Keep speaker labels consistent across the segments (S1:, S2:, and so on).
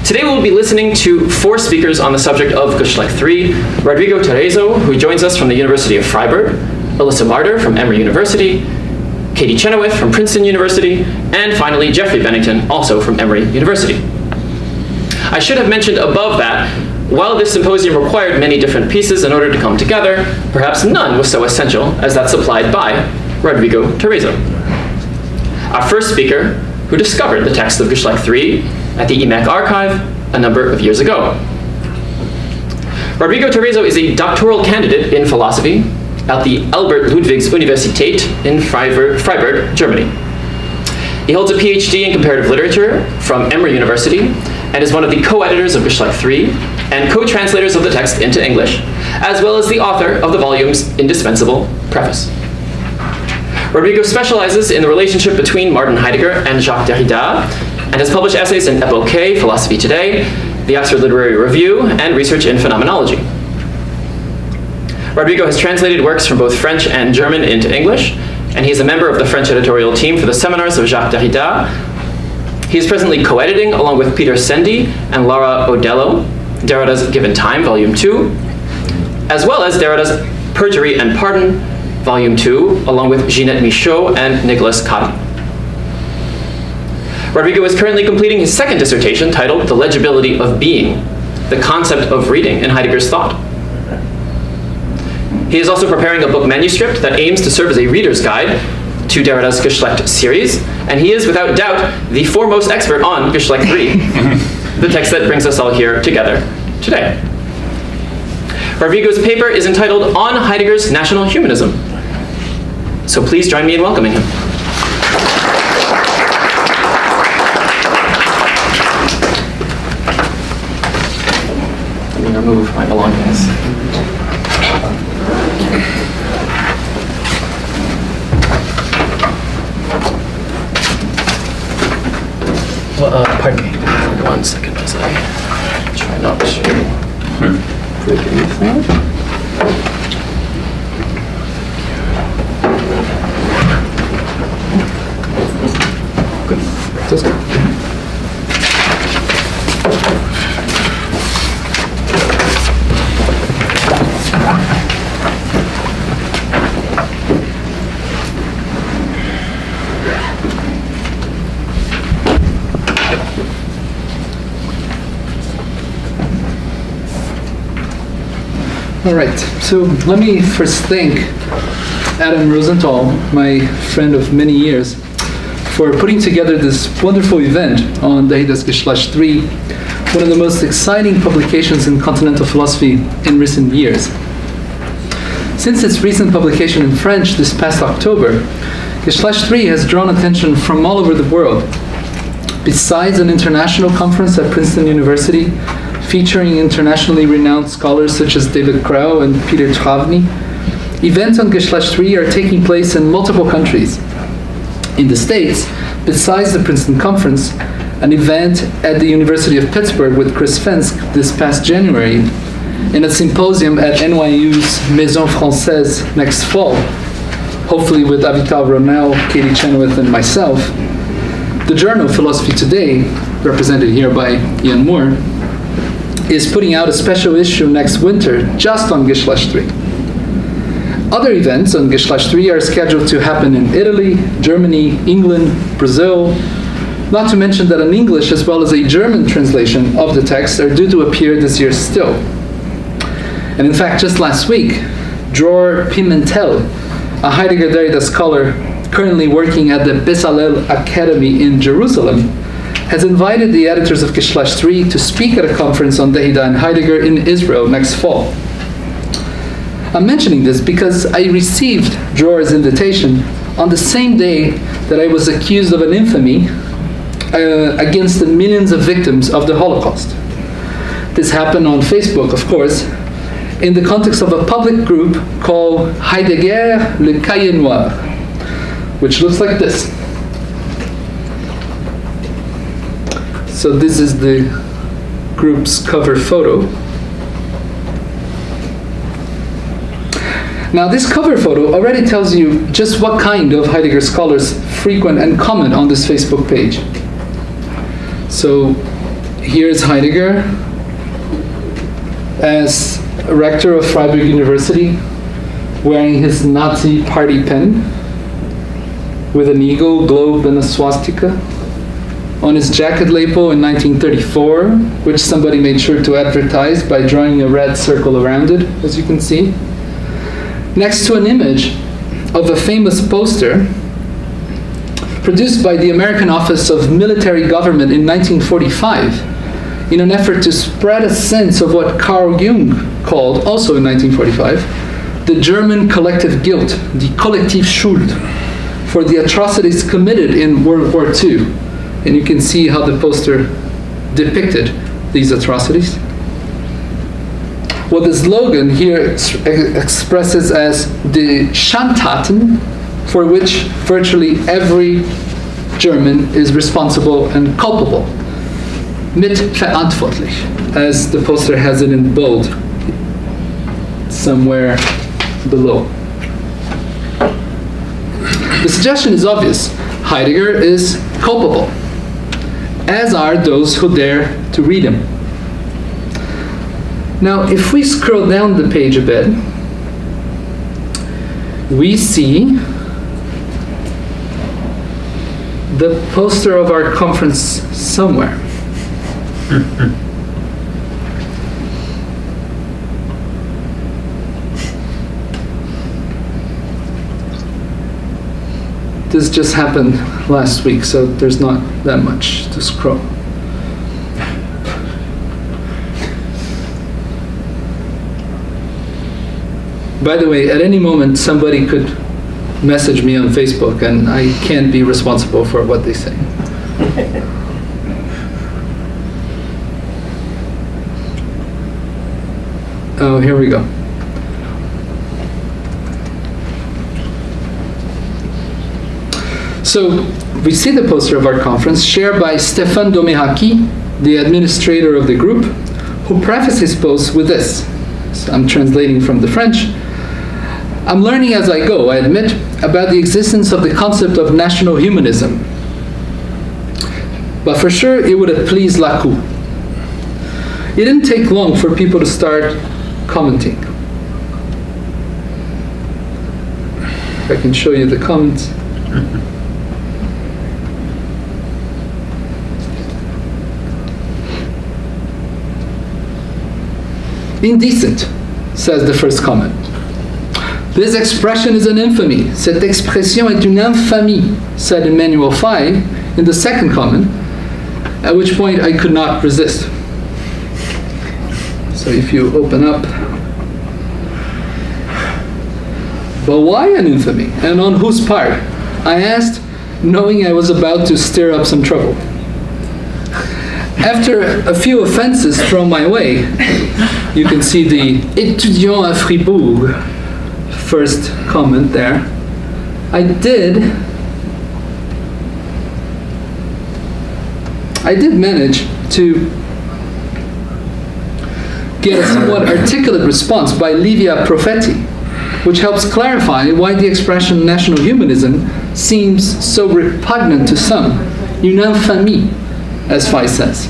S1: Today we'll be listening to 4 speakers on the subject of Geschlecht III: Rodrigo Therezo, who joins us from the University of Freiburg, Alyssa Marder from Emory University, Katie Chenoweth from Princeton University, and finally Jeffrey Bennington, also from Emory University. I should have mentioned above that, while this symposium required many different pieces in order to come together, perhaps none was so essential as that supplied by Rodrigo Therezo. Our first speaker, who discovered the text of Geschlecht III at the IMEC archive a number of years ago. Rodrigo Therezo is a doctoral candidate in philosophy at the Albert Ludwigs Universität in Freiburg, Germany. He holds a PhD in comparative literature from Emory University and is one of the co-editors of Geschlecht III and co-translators of the text into English, as well as the author of the volume's indispensable preface. Rodrigo specializes in the relationship between Martin Heidegger and Jacques Derrida, and has published essays in Epoche, Philosophy Today, the Oxford Literary Review, and Research in Phenomenology. Rodrigo has translated works from both French and German into English, and he is a member of the French editorial team for the seminars of Jacques Derrida. He is presently co-editing, along with Peter Sendi and Laura Odello, Derrida's Given Time, Volume 2, as well as Derrida's Perjury and Pardon, Volume 2, along with Ginette Michaud and Nicolas Cotty. Rodrigo is currently completing his second dissertation titled The Legibility of Being, the Concept of Reading in Heidegger's Thought. He is also preparing a book manuscript that aims to serve as a reader's guide to Derrida's Geschlecht series, and he is, without doubt, the foremost expert on Geschlecht III, the text that brings us all here together today. Rodrigo's paper is entitled On Heidegger's National-Humanism. So please join me in welcoming him. Let me remove my belongings. Well, pardon me. 1 second as I try not to break anything. Good. That's good.
S2: All right, so let me first thank Adam Rosenthal, my friend of many years, for putting together this wonderful event on Derrida's Geschlecht III, one of the most exciting publications in continental philosophy in recent years. Since its recent publication in French this past October, Geschlecht III has drawn attention from all over the world. Besides an international conference at Princeton University, featuring internationally renowned scholars such as David Crow and Peter Travny, events on Geschlecht III are taking place in multiple countries. In the States, besides the Princeton Conference, an event at the University of Pittsburgh with Chris Fensk this past January, and a symposium at NYU's Maison Française next fall, hopefully with Avital Ronell, Katie Chenoweth, and myself, the journal Philosophy Today, represented here by Ian Moore, is putting out a special issue next winter just on Geschlecht III. Other events on Geschlecht III are scheduled to happen in Italy, Germany, England, Brazil, not to mention that an English as well as a German translation of the text are due to appear this year still. And in fact, just last week, Dror Pimentel, a Heidegger Derrida scholar currently working at the Bezalel Academy in Jerusalem, has invited the editors of Geschlecht III to speak at a conference on Derrida and Heidegger in Israel next fall. I'm mentioning this because I received Dror's invitation on the same day that I was accused of an infamy against the millions of victims of the Holocaust. This happened on Facebook, of course, in the context of a public group called Heidegger le Cahier Noir, which looks like this. So this is the group's cover photo. Now this cover photo already tells you just what kind of Heidegger scholars frequent and comment on this Facebook page. So Here's Heidegger as rector of Freiburg University, wearing his Nazi party pin with an eagle, globe, and a swastika on his jacket label in 1934, which somebody made sure to advertise by drawing a red circle around it, as you can see, next to an image of a famous poster produced by the American Office of Military Government in 1945 in an effort to spread a sense of what Carl Jung called, also in 1945, the German collective guilt, die Kollektivschuld, for the atrocities committed in World War II. And you can see how the poster depicted these atrocities. What the slogan here expresses as the Schandtaten, for which virtually every German is responsible and culpable. Mitverantwortlich, as the poster has it in bold somewhere below. The suggestion is obvious. Heidegger is culpable, as are those who dare to read him. Now, if we scroll down the page a bit, we see the poster of our conference somewhere. This just happened last week, so there's not that much to scroll. By the way, at any moment somebody could message me on Facebook and I can't be responsible for what they say. Oh, here we go. So we see the poster of our conference shared by Stefan Domehaki, the administrator of the group, who prefaced his post with this. So I'm translating from the French. I'm learning as I go, I admit, about the existence of the concept of National-Humanism. But for sure, it would have pleased Lacoux. It didn't take long for people to start commenting. If I can show you the comments. Indecent, says the first comment. This expression is an infamy. Cette expression est une infamie, said Emmanuel Faye in the second comment, at which point I could not resist. So if you open up, but why an infamy? And on whose part? I asked, knowing I was about to stir up some trouble. After a few offenses thrown my way, you can see the étudiant à Fribourg first comment there. I did manage to get a somewhat articulate response by Livia Profetti, which helps clarify why the expression National Humanism seems so repugnant to some. Une infamie, as Faye says.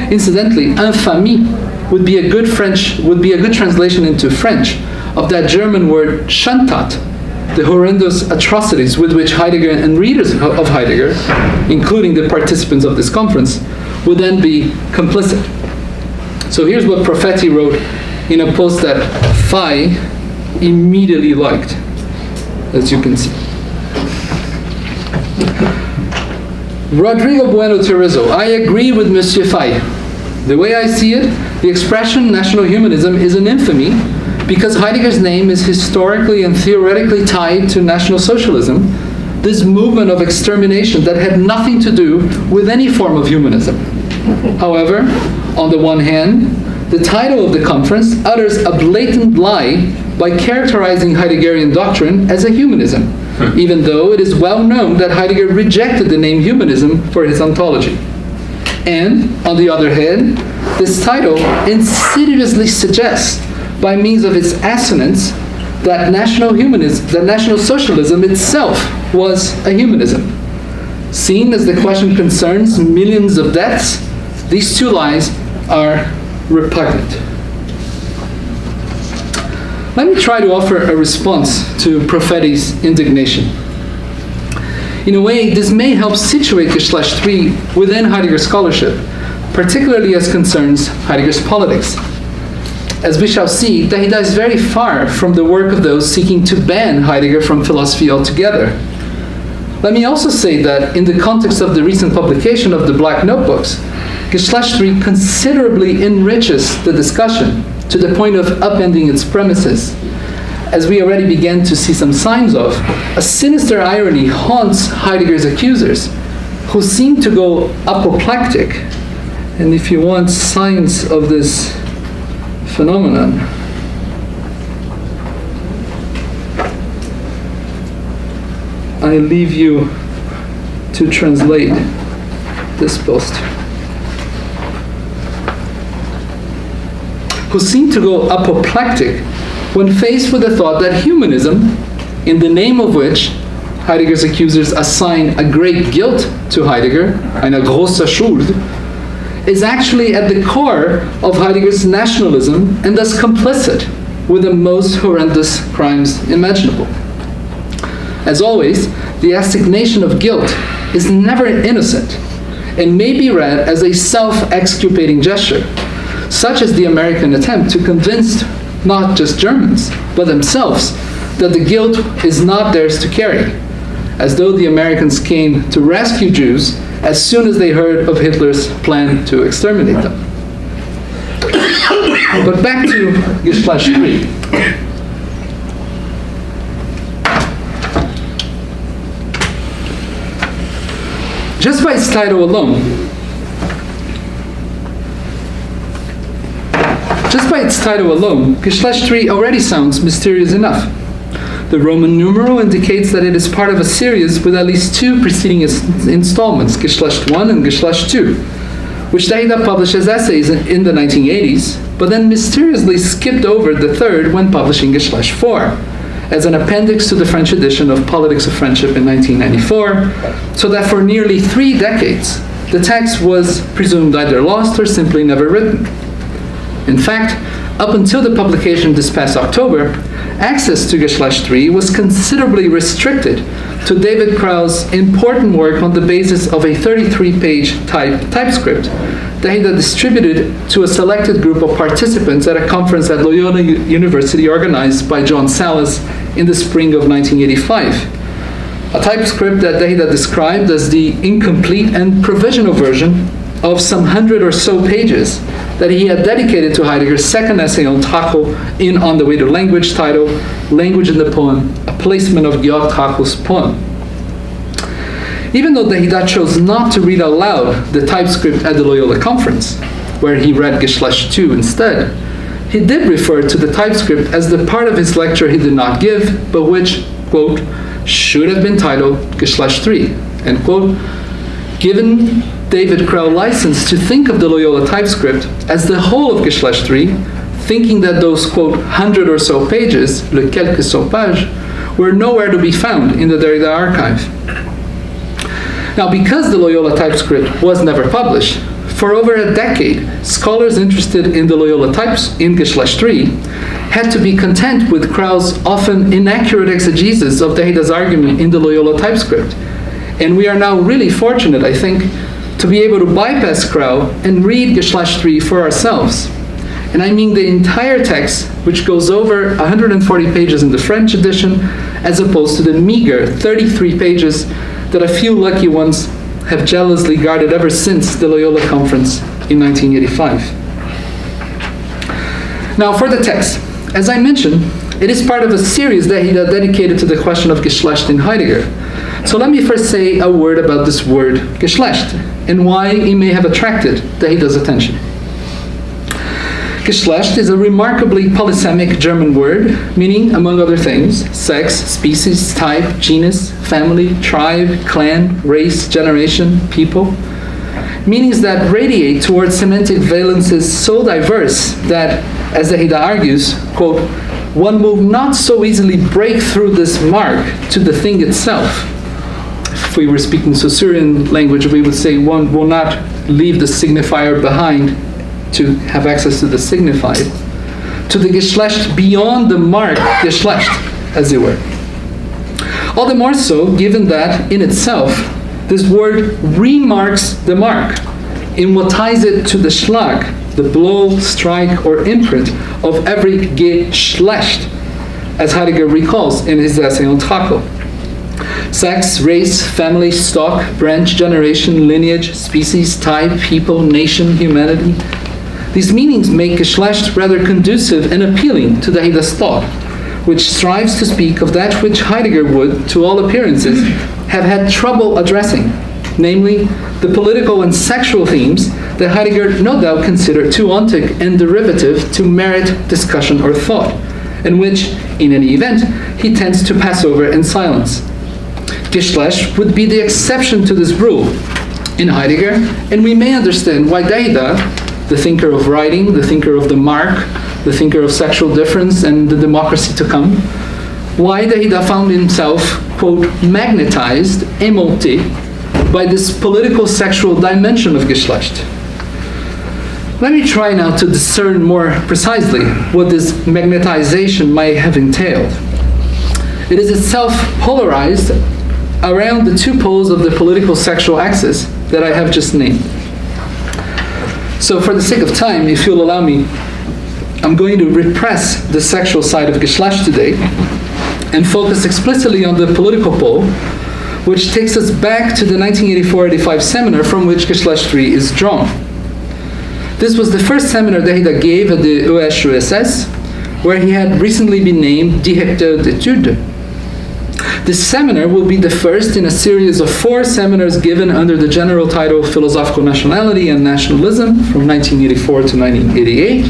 S2: Incidentally, infamie would be a good translation into French of that German word Schandtat, the horrendous atrocities with which Heidegger and readers of Heidegger, including the participants of this conference, would then be complicit. So here's what Profetti wrote in a post that Faye immediately liked, as you can see. Rodrigo Bueno Therezo, I agree with Monsieur Faye. The way I see it, the expression National Humanism is an infamy because Heidegger's name is historically and theoretically tied to National Socialism, this movement of extermination that had nothing to do with any form of humanism. However, on the one hand, the title of the conference utters a blatant lie by characterizing Heideggerian doctrine as a humanism, even though it is well known that Heidegger rejected the name humanism for his ontology. And, on the other hand, this title insidiously suggests, by means of its assonance, that National Socialism itself was a humanism. Seen as the question concerns millions of deaths These two lies are repugnant. Let me try to offer a response to Profeti's indignation. In a way, this may help situate Geschlecht III within Heidegger scholarship, particularly as concerns Heidegger's politics. As we shall see, Derrida is very far from the work of those seeking to ban Heidegger from philosophy altogether. Let me also say that in the context of the recent publication of the Black Notebooks, Geschlecht III considerably enriches the discussion to the point of upending its premises. As we already began to see some signs of, a sinister irony haunts Heidegger's accusers, who seem to go apoplectic. And if you want signs of this phenomenon, I leave you to translate this post. Who seem to go apoplectic when faced with the thought that humanism, in the name of which Heidegger's accusers assign a great guilt to Heidegger, eine große Schuld, is actually at the core of Heidegger's nationalism and thus complicit with the most horrendous crimes imaginable. As always, the assignation of guilt is never innocent and may be read as a self-exculpating gesture, such as the American attempt to convince not just Germans, but themselves, that the guilt is not theirs to carry, as though the Americans came to rescue Jews as soon as they heard of Hitler's plan to exterminate them. But back to Geschlecht III. Just by its title alone, Geschlecht III already sounds mysterious enough. The Roman numeral indicates that it is part of a series with at least two preceding installments, Geschlecht I and Geschlecht II, which Derrida published as essays in the 1980s, but then mysteriously skipped over the third when publishing Geschlecht IV, as an appendix to the French edition of Politics of Friendship in 1994, so that for nearly 3 decades, the text was presumed either lost or simply never written. In fact, up until the publication this past October, access to Geschlecht III was considerably restricted to David Krau's important work on the basis of a 33-page typescript that he distributed to a selected group of participants at a conference at Loyola University organized by John Salas in the spring of 1985. A typescript that Derrida described as the incomplete and provisional version of some 100 or so pages that he had dedicated to Heidegger's second essay on Trakl in On the Way to Language, titled Language in the Poem, a placement of Georg Trakl's poem. Even though Derrida chose not to read aloud the typescript at the Loyola conference, where he read Geschlecht II instead, he did refer to the typescript as the part of his lecture he did not give, but which, quote, should have been titled Geschlecht III, end quote, given David Krau license to think of the Loyola typescript as the whole of Geschlecht III, thinking that those, quote, 100 or so pages, le quelques so pages, were nowhere to be found in the Derrida archive. Now, because the Loyola typescript was never published, for over a decade, scholars interested in the Loyola types in Geschlecht III had to be content with Krau's often inaccurate exegesis of Derrida's argument in the Loyola typescript. And we are now really fortunate, I think, to be able to bypass Krau and read Geschlecht III for ourselves. And I mean the entire text, which goes over 140 pages in the French edition, as opposed to the meager 33 pages that a few lucky ones have jealously guarded ever since the Loyola conference in 1985. Now for the text. As I mentioned, it is part of a series that he dedicated to the question of Geschlecht in Heidegger. So let me first say a word about this word, Geschlecht, and why it may have attracted Derrida's attention. Geschlecht is a remarkably polysemic German word, meaning, among other things, sex, species, type, genus, family, tribe, clan, race, generation, people. Meanings that radiate towards semantic valences so diverse that, as Derrida argues, quote, one will not so easily break through this mark to the thing itself. if we were speaking Saussurean language, we would say one will not leave the signifier behind to have access to the signified, to the Geschlecht beyond the mark Geschlecht, as it were. All the more so, given that, in itself, this word remarks the mark in what ties it to the Schlag, the blow, strike, or imprint of every Geschlecht, as Heidegger recalls in his essay on Trakel. Sex, race, family, stock, branch, generation, lineage, species, type, people, nation, humanity. These meanings make Geschlecht rather conducive and appealing to Derrida's thought, which strives to speak of that which Heidegger would, to all appearances, have had trouble addressing, namely the political and sexual themes that Heidegger no doubt considered too ontic and derivative to merit discussion or thought, and which, in any event, he tends to pass over in silence. Geschlecht would be the exception to this rule in Heidegger, and we may understand why Derrida, the thinker of writing, the thinker of the mark, the thinker of sexual difference and the democracy to come, why Derrida found himself, quote, magnetized, émonté, by this political sexual dimension of Geschlecht. Let me try now to discern more precisely what this magnetization might have entailed. It is itself polarized around the two poles of the political sexual axis that I have just named. So for the sake of time, if you'll allow me, I'm going to repress the sexual side of Geschlecht today and focus explicitly on the political pole, which takes us back to the 1984-85 seminar from which Geschlecht III is drawn. This was the first seminar Derrida gave at the ESUSS, where he had recently been named Directeur d'études. This seminar will be the first in a series of 4 seminars given under the general title Philosophical Nationality and Nationalism from 1984 to 1988.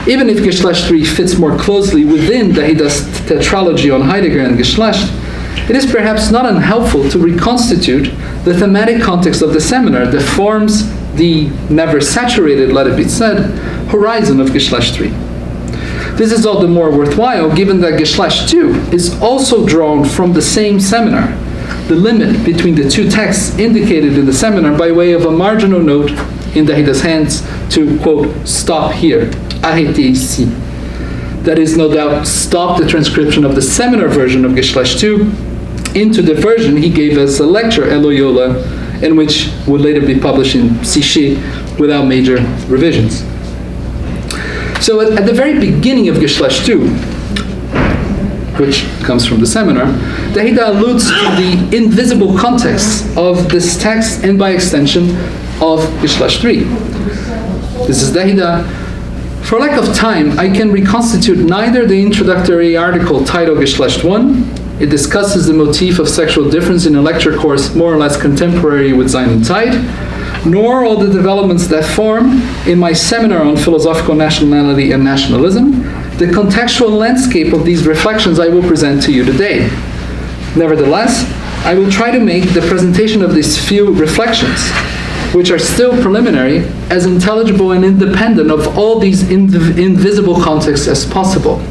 S2: Even if Geschlecht III fits more closely within Derrida's tetralogy on Heidegger and Geschlecht, it is perhaps not unhelpful to reconstitute the thematic context of the seminar that forms the never saturated, let it be said, horizon of Geschlecht III. This is all the more worthwhile given that Geschlecht II is also drawn from the same seminar, the limit between the two texts indicated in the seminar by way of a marginal note in Derrida's hands to, quote, stop here, arrêter ici. That is, no doubt, stop the transcription of the seminar version of Geschlecht II into the version he gave as a lecture at Loyola, and which would later be published in Psyché without major revisions. So at the very beginning of Geschlecht II, which comes from the seminar, Derrida alludes to the invisible context of this text and by extension of Geschlecht III. This is Derrida. For lack of time, I can reconstitute neither the introductory article titled Geschlecht I, it discusses the motif of sexual difference in a lecture course more or less contemporary with Sein und Zeit, nor all the developments that form, in my seminar on philosophical nationality and nationalism, the contextual landscape of these reflections I will present to you today. Nevertheless, I will try to make the presentation of these few reflections, which are still preliminary, as intelligible and independent of all these invisible contexts as possible.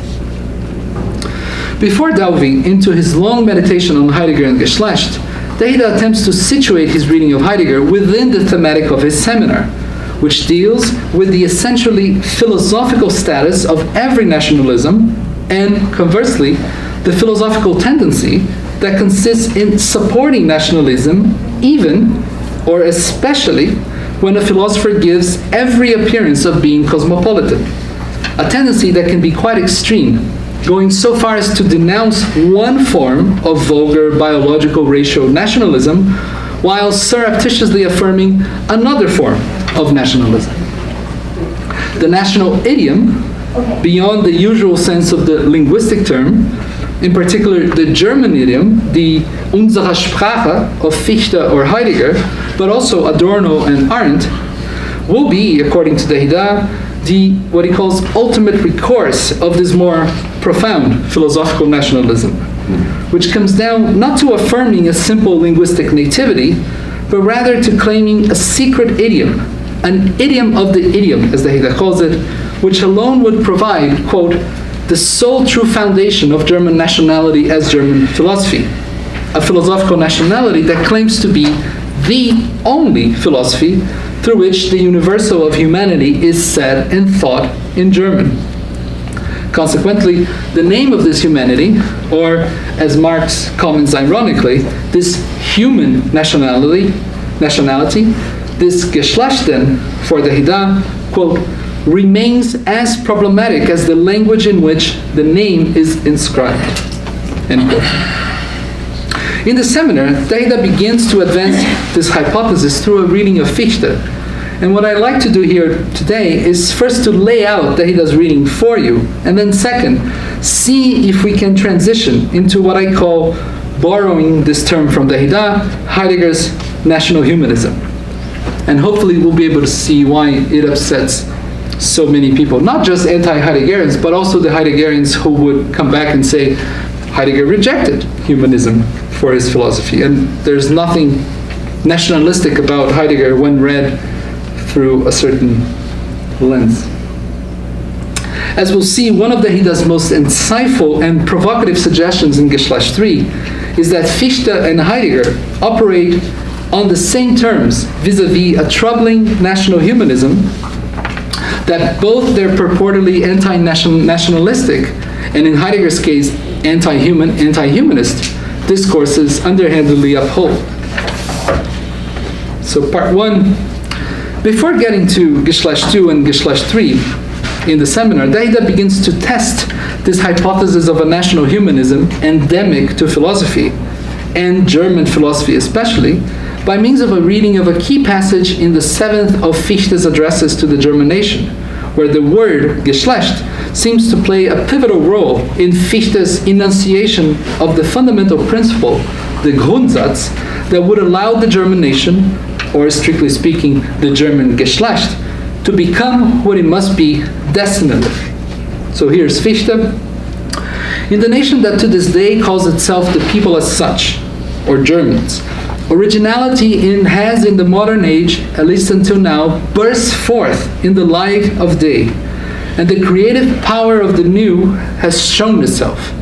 S2: Before delving into his long meditation on Heidegger and Geschlecht, Derrida attempts to situate his reading of Heidegger within the thematic of his seminar, which deals with the essentially philosophical status of every nationalism and, conversely, the philosophical tendency that consists in supporting nationalism even, or especially, when a philosopher gives every appearance of being cosmopolitan, a tendency that can be quite extreme, going so far as to denounce one form of vulgar biological racial nationalism while surreptitiously affirming another form of nationalism. The national idiom, beyond the usual sense of the linguistic term, in particular the German idiom, the unsere Sprache of Fichte or Heidegger, but also Adorno and Arendt, will be, according to Derrida, the what he calls ultimate recourse of this more profound philosophical nationalism, which comes down not to affirming a simple linguistic nativity, but rather to claiming a secret idiom, an idiom of the idiom, as Derrida calls it, which alone would provide, quote, the sole true foundation of German nationality as German philosophy. a philosophical nationality that claims to be the only philosophy through which the universal of humanity is said and thought in German. Consequently, the name of this humanity, or as Marx comments ironically, this human nationality, this Geschlechten for Derrida, quote, remains as problematic as the language in which the name is inscribed, end quote. In the seminar, Derrida begins to advance this hypothesis through a reading of Fichte. And what I'd like to do here today is first to lay out Derrida's reading for you, and then second, see if we can transition into what I call, borrowing this term from Derrida, Heidegger's National-Humanism. And hopefully we'll be able to see why it upsets so many people, not just anti-Heideggerians, but also the Heideggerians who would come back and say Heidegger rejected humanism for his philosophy. And there's nothing nationalistic about Heidegger when read through a certain lens. As we'll see, one of Derrida's most insightful and provocative suggestions in Geschlecht III is that Fichte and Heidegger operate on the same terms vis-a-vis a troubling national humanism, that both their purportedly anti-nationalistic, and in Heidegger's case, anti-humanist discourses underhandedly uphold. So part one, before getting to Geschlecht II and Geschlecht III in the seminar, Derrida begins to test this hypothesis of a national humanism endemic to philosophy, and German philosophy especially, by means of a reading of a key passage in the seventh of Fichte's addresses to the German nation, where the word Geschlecht seems to play a pivotal role in Fichte's enunciation of the fundamental principle, the Grundsatz, that would allow the German nation, or strictly speaking, the German Geschlecht, to become what it must be destinedly. So here's Fichte. In the nation that to this day calls itself the people as such, or Germans, originality has in the modern age, at least until now, burst forth in the light of day, and the creative power of the new has shown itself.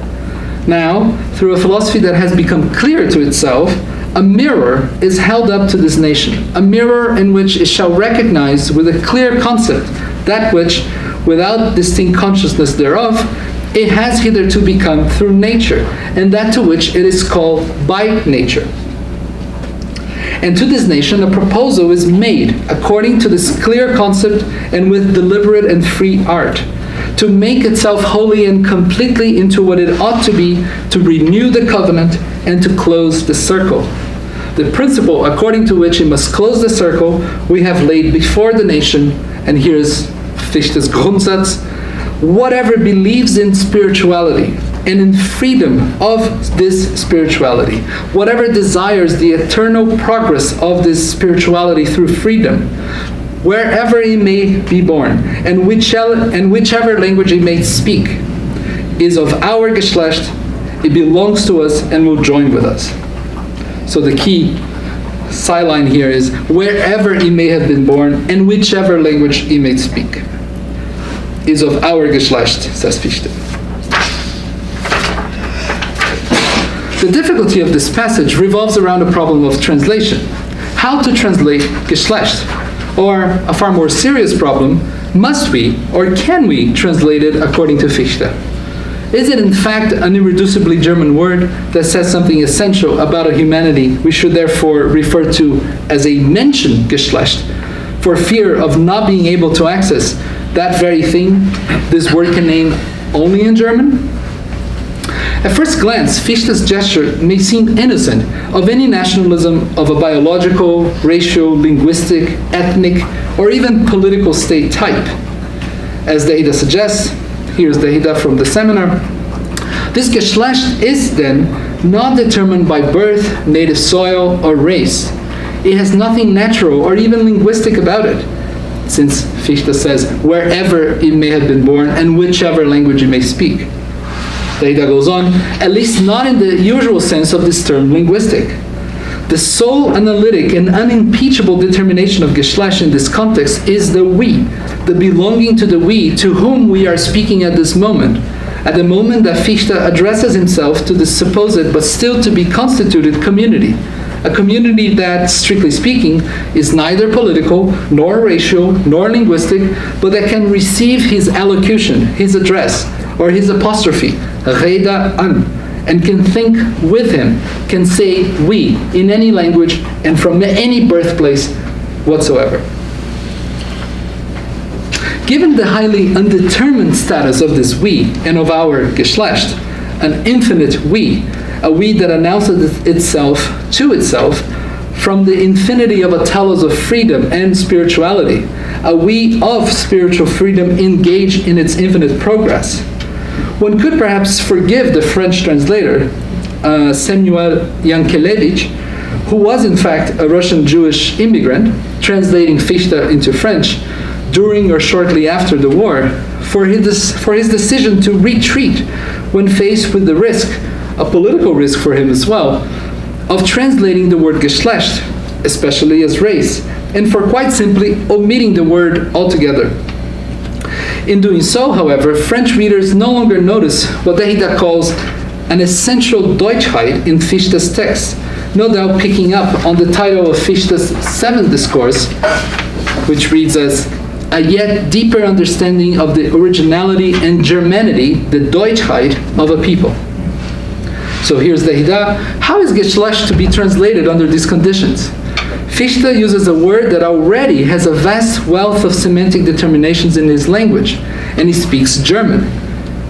S2: Now, through a philosophy that has become clear to itself, a mirror is held up to this nation, a mirror in which it shall recognize with a clear concept that which, without distinct consciousness thereof, it has hitherto become through nature, and that to which it is called by nature. And to this nation a proposal is made according to this clear concept and with deliberate and free art, to make itself wholly and completely into what it ought to be, to renew the covenant and to close the circle. The principle according to which it must close the circle we have laid before the nation, and here's Fichte's Grundsatz: whatever believes in spirituality and in freedom of this spirituality, whatever desires the eternal progress of this spirituality through freedom, wherever he may be born, and whichever language he may speak, is of our Geschlecht, it belongs to us and will join with us. So the key sideline here is wherever he may have been born and whichever language he may speak is of our Geschlecht, says Fichte. The difficulty of this passage revolves around a problem of translation. How to translate Geschlecht? Or, a far more serious problem, must we or can we translate it according to Fichte? Is it in fact an irreducibly German word that says something essential about a humanity we should therefore refer to as a Menschen Geschlecht, for fear of not being able to access that very thing this word can name only in German? At first glance, Fichte's gesture may seem innocent of any nationalism of a biological, racial, linguistic, ethnic, or even political state type. As Derrida suggests, here's Derrida from the seminar, this Geschlecht is then not determined by birth, native soil, or race. It has nothing natural or even linguistic about it, since Fichte says wherever it may have been born and whichever language it may speak. Derrida goes on, at least not in the usual sense of this term linguistic. The sole analytic and unimpeachable determination of Geschlecht in this context is the we, the belonging to the we to whom we are speaking at this moment, at the moment that Fichte addresses himself to the supposed but still to be constituted community, a community that, strictly speaking, is neither political, nor racial, nor linguistic, but that can receive his allocution, his address, or his apostrophe, Reda an, and can think with him, can say we in any language and from any birthplace whatsoever. Given the highly undetermined status of this we and of our Geschlecht, an infinite we, a we that announces itself to itself from the infinity of a telos of freedom and spirituality, a we of spiritual freedom engaged in its infinite progress. One could perhaps forgive the French translator, Samuel Yankelevich, who was in fact a Russian Jewish immigrant, translating Fichte into French during or shortly after the war, for his decision to retreat when faced with the risk, a political risk for him as well, of translating the word Geschlecht, especially as race, and for quite simply omitting the word altogether. In doing so, however, French readers no longer notice what Derrida calls an essential Deutschheit in Fichte's text, no doubt picking up on the title of Fichte's seventh discourse, which reads as a yet deeper understanding of the originality and Germanity, the Deutschheit of a people. So here's Derrida. How is Geschlecht to be translated under these conditions? Fichte uses a word that already has a vast wealth of semantic determinations in his language, and he speaks German.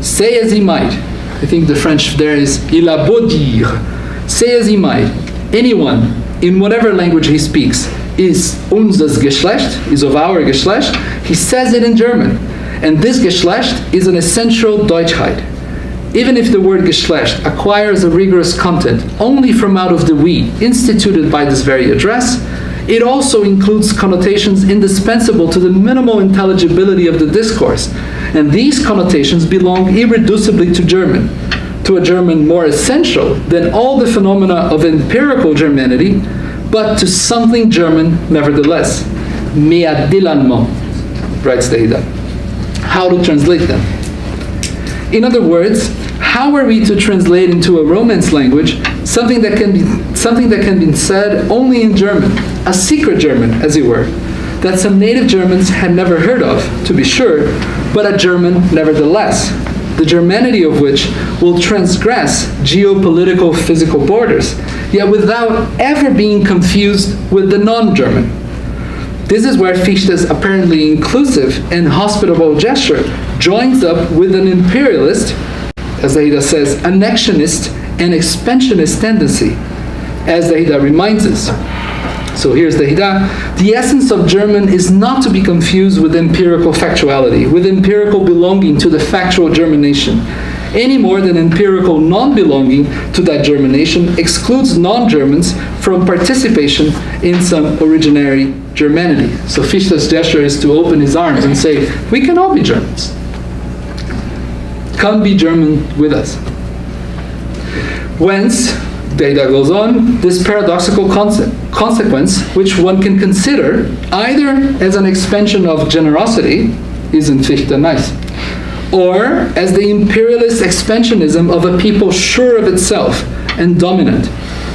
S2: Say as he might. I think the French there is il a beau dire. Say as he might. Anyone, in whatever language he speaks, is unseres Geschlecht, is of our Geschlecht. He says it in German. And this Geschlecht is an essential Deutschheit. Even if the word Geschlecht acquires a rigorous content only from out of the we instituted by this very address, it also includes connotations indispensable to the minimal intelligibility of the discourse, and these connotations belong irreducibly to German, to a German more essential than all the phenomena of empirical Germanity, but to something German nevertheless. Meadillanment, writes Derrida. How to translate them? In other words, how are we to translate into a Romance language something that can be said only in German, a secret German, as it were, that some native Germans had never heard of, to be sure, but a German nevertheless, the Germanity of which will transgress geopolitical physical borders, yet without ever being confused with the non-German. This is where Fichte's apparently inclusive and hospitable gesture joins up with an imperialist, as Derrida says, annexionist and expansionist tendency, as Derrida reminds us. So here's Derrida. The essence of German is not to be confused with empirical factuality, with empirical belonging to the factual germination, any more than empirical non-belonging to that germination excludes non-Germans from participation in some originary Germanity. So Fichte's gesture is to open his arms and say, we can all be Germans. Come be German with us. Whence, Derrida goes on, this paradoxical consequence, which one can consider either as an expansion of generosity, isn't Fichte nice, or as the imperialist expansionism of a people sure of itself and dominant.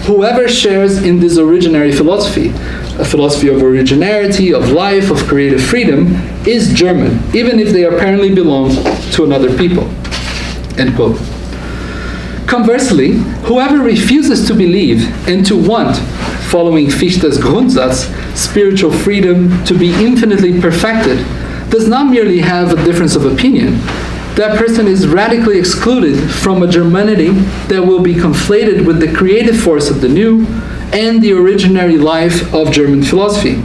S2: Whoever shares in this originary philosophy, a philosophy of originarity, of life, of creative freedom, is German, even if they apparently belong to another people. End quote. Conversely, whoever refuses to believe and to want, following Fichte's Grundsatz, spiritual freedom to be infinitely perfected, does not merely have a difference of opinion. That person is radically excluded from a Germanity that will be conflated with the creative force of the new and the originary life of German philosophy,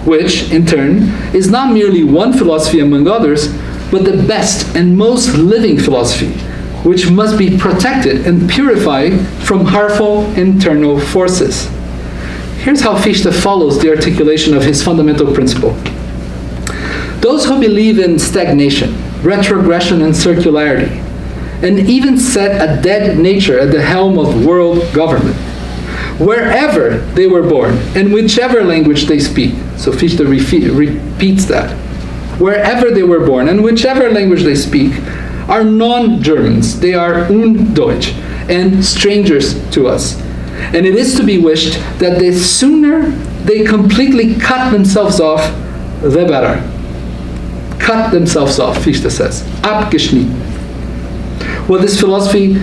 S2: which, in turn, is not merely one philosophy among others, but the best and most living philosophy, which must be protected and purified from harmful internal forces. Here's how Fichte follows the articulation of his fundamental principle. Those who believe in stagnation, retrogression, and circularity, and even set a dead nature at the helm of world government, wherever they were born, and whichever language they speak, so Fichte repeats that, wherever they were born, and whichever language they speak, are non-Germans. They are undeutsch and strangers to us. And it is to be wished that the sooner they completely cut themselves off, the better. Cut themselves off, Fichte says. Abgeschnitten. What this philosophy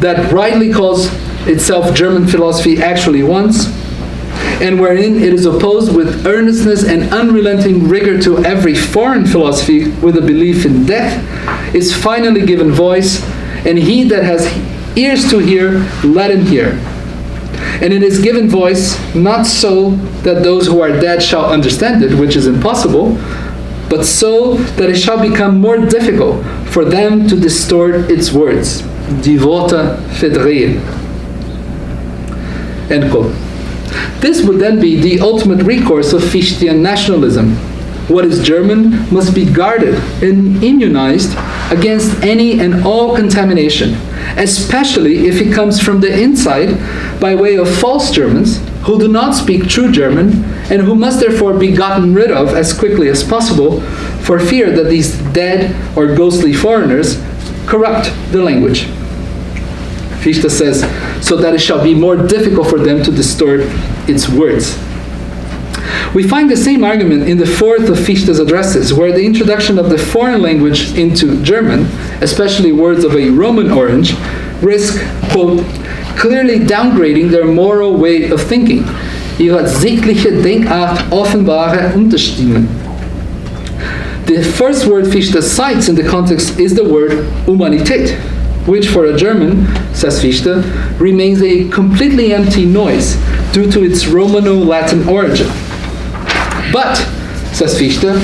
S2: that rightly calls itself German philosophy actually wants, and wherein it is opposed with earnestness and unrelenting rigor to every foreign philosophy with a belief in death, is finally given voice, and he that has ears to hear, let him hear. And it is given voice not so that those who are dead shall understand it, which is impossible, but so that it shall become more difficult for them to distort its words. Die Worte verdrehen. End quote. This would then be the ultimate recourse of Fichtean nationalism. What is German must be guarded and immunized against any and all contamination, especially if it comes from the inside by way of false Germans who do not speak true German and who must therefore be gotten rid of as quickly as possible for fear that these dead or ghostly foreigners corrupt the language. Fichte says, so that it shall be more difficult for them to distort its words. We find the same argument in the fourth of Fichte's addresses, where the introduction of the foreign language into German, especially words of a Roman origin, risk, quote, clearly downgrading their moral way of thinking. Ihre sittliche Denkart offenbare Unterstimmen. The first word Fichte cites in the context is the word Humanität, which for a German, says Fichte, remains a completely empty noise due to its Romano-Latin origin. But, says Fichte,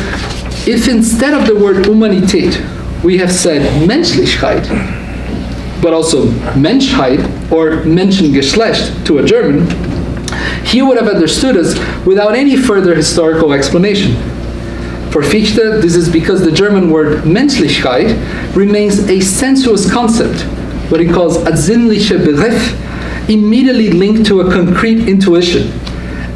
S2: if instead of the word Humanität we have said Menschlichkeit, but also Menschheit or Menschengeschlecht to a German, he would have understood us without any further historical explanation. For Fichte, this is because the German word Menschlichkeit remains a sensuous concept, what he calls a sinnlicher Begriff, immediately linked to a concrete intuition,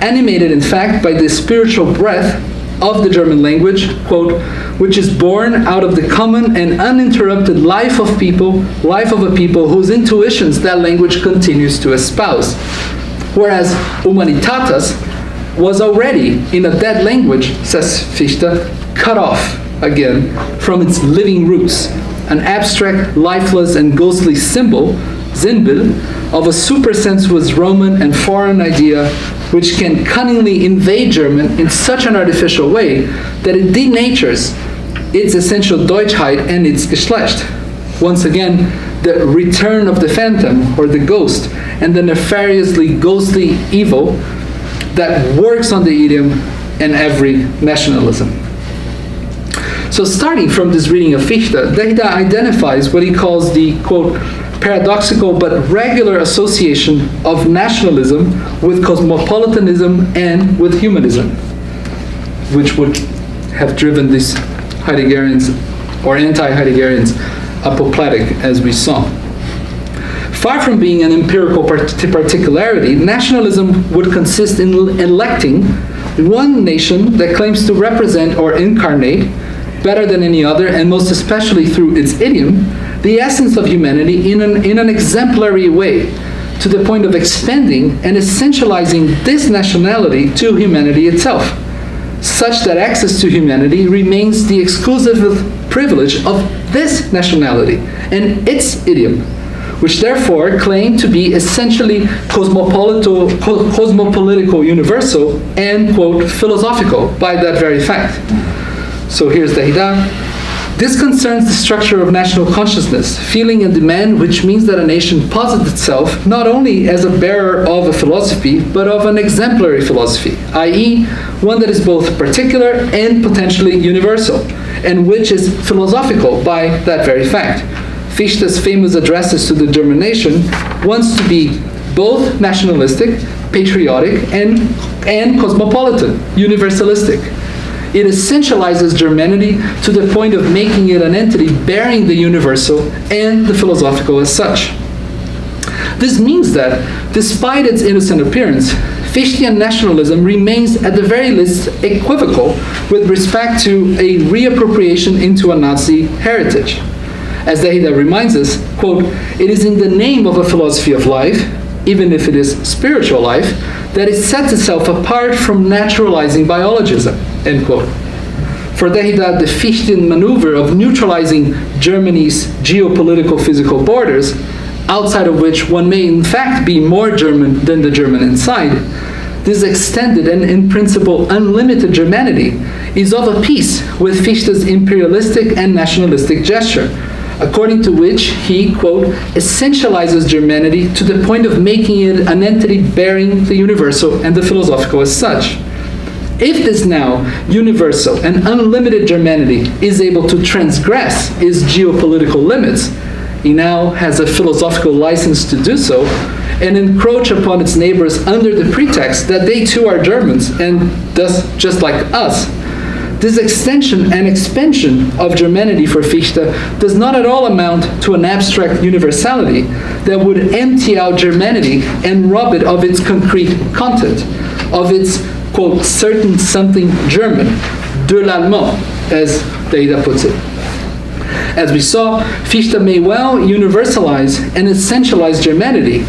S2: animated in fact by the spiritual breath of the German language, quote, which is born out of the common and uninterrupted life of a people whose intuitions that language continues to espouse. Whereas Humanitatis was already, in a dead language, says Fichte, cut off, again, from its living roots, an abstract, lifeless, and ghostly symbol, Sinnbild, of a supersensuous Roman and foreign idea which can cunningly invade German in such an artificial way that it denatures its essential Deutschheit and its Geschlecht. Once again, the return of the phantom, or the ghost, and the nefariously ghostly evil that works on the idiom and every nationalism. So starting from this reading of Fichte, Derrida identifies what he calls the, quote, paradoxical but regular association of nationalism with cosmopolitanism and with humanism, which would have driven these Heideggerians or anti-Heideggerians apoplectic, as we saw. Far from being an empirical particularity, nationalism would consist in electing one nation that claims to represent or incarnate, better than any other, and most especially through its idiom, the essence of humanity in an exemplary way, to the point of expanding and essentializing this nationality to humanity itself, such that access to humanity remains the exclusive privilege of this nationality and its idiom, which therefore claim to be essentially cosmopolitical universal and, quote, philosophical by that very fact. So here's Derrida. This concerns the structure of national consciousness, feeling and demand, which means that a nation posits itself not only as a bearer of a philosophy, but of an exemplary philosophy, i.e., one that is both particular and potentially universal, and which is philosophical by that very fact. Fichte's famous addresses to the German nation wants to be both nationalistic, patriotic, and cosmopolitan, universalistic. It essentializes Germanity to the point of making it an entity bearing the universal and the philosophical as such. This means that, despite its innocent appearance, Fichtean nationalism remains at the very least equivocal with respect to a reappropriation into a Nazi heritage. As Derrida reminds us, quote, "It is in the name of a philosophy of life, even if it is spiritual life, that it sets itself apart from naturalizing biologism," end quote. For Derrida, the Fichtean maneuver of neutralizing Germany's geopolitical physical borders, outside of which one may in fact be more German than the German inside, this extended and in principle unlimited Germanity is of a piece with Fichte's imperialistic and nationalistic gesture, according to which he, quote, "essentializes Germanity to the point of making it an entity bearing the universal and the philosophical as such." If this now universal and unlimited Germanity is able to transgress its geopolitical limits, he now has a philosophical license to do so and encroach upon its neighbors under the pretext that they too are Germans and thus just like us. This extension and expansion of Germanity for Fichte does not at all amount to an abstract universality that would empty out Germanity and rob it of its concrete content, of its, quote, certain something German, de l'allemand, as Derrida puts it. As we saw, Fichte may well universalize and essentialize Germanity,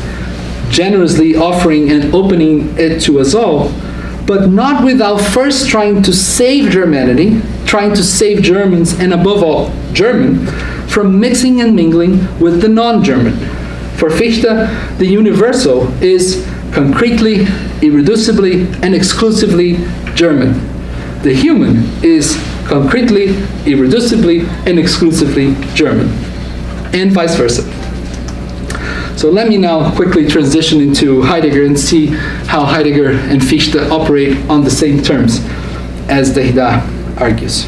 S2: generously offering and opening it to us all, but not without first trying to save Germanity, trying to save Germans, and above all, German, from mixing and mingling with the non-German. For Fichte, the universal is concretely, irreducibly, and exclusively German. The human is concretely, irreducibly, and exclusively German, and vice versa. So let me now quickly transition into Heidegger and see how Heidegger and Fichte operate on the same terms, as Derrida argues.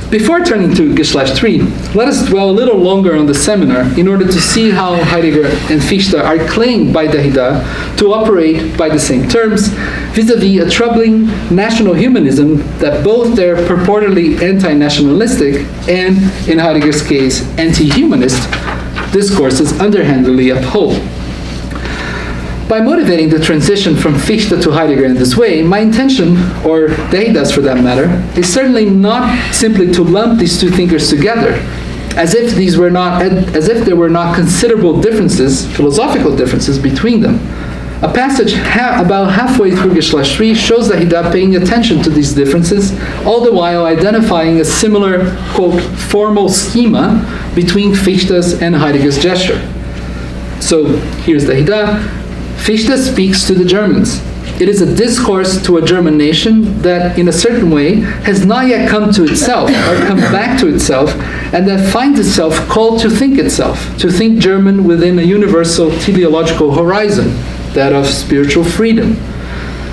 S2: Before turning to Geschlecht III, let us dwell a little longer on the seminar in order to see how Heidegger and Fichte are claimed by Derrida to operate by the same terms vis-à-vis a troubling national humanism that both their purportedly anti-nationalistic and, in Heidegger's case, anti-humanist discourses underhandedly uphold. By motivating the transition from Fichte to Heidegger in this way, my intention, or Derrida's for that matter, is certainly not simply to lump these two thinkers together, as if there were not considerable differences, philosophical differences between them. A passage about halfway through Geschlecht III shows Derrida paying attention to these differences, all the while identifying a similar, quote, formal schema between Fichte's and Heidegger's gesture. So here's Derrida. Fichte speaks to the Germans. It is a discourse to a German nation that, in a certain way, has not yet come to itself or come back to itself, and that finds itself called to think German within a universal teleological horizon, that of spiritual freedom.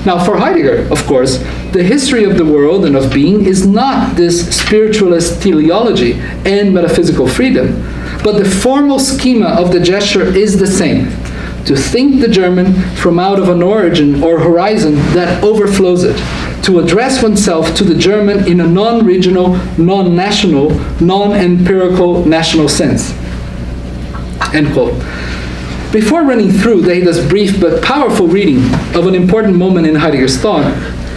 S2: Now, for Heidegger, of course, the history of the world and of being is not this spiritualist teleology and metaphysical freedom, but the formal schema of the gesture is the same: to think the German from out of an origin or horizon that overflows it, to address oneself to the German in a non-regional, non-national, non-empirical national sense. End quote. Before running through Derrida's brief but powerful reading of an important moment in Heidegger's thought,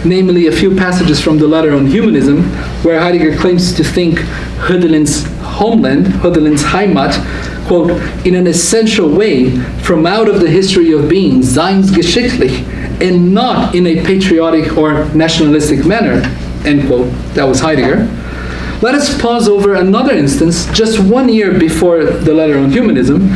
S2: namely a few passages from the letter on humanism, where Heidegger claims to think Hölderlin's homeland, Hölderlin's Heimat, quote, in an essential way from out of the history of being, seinsgeschichtlich, and not in a patriotic or nationalistic manner, end quote. That was Heidegger. Let us pause over another instance, just 1 year before the letter on humanism,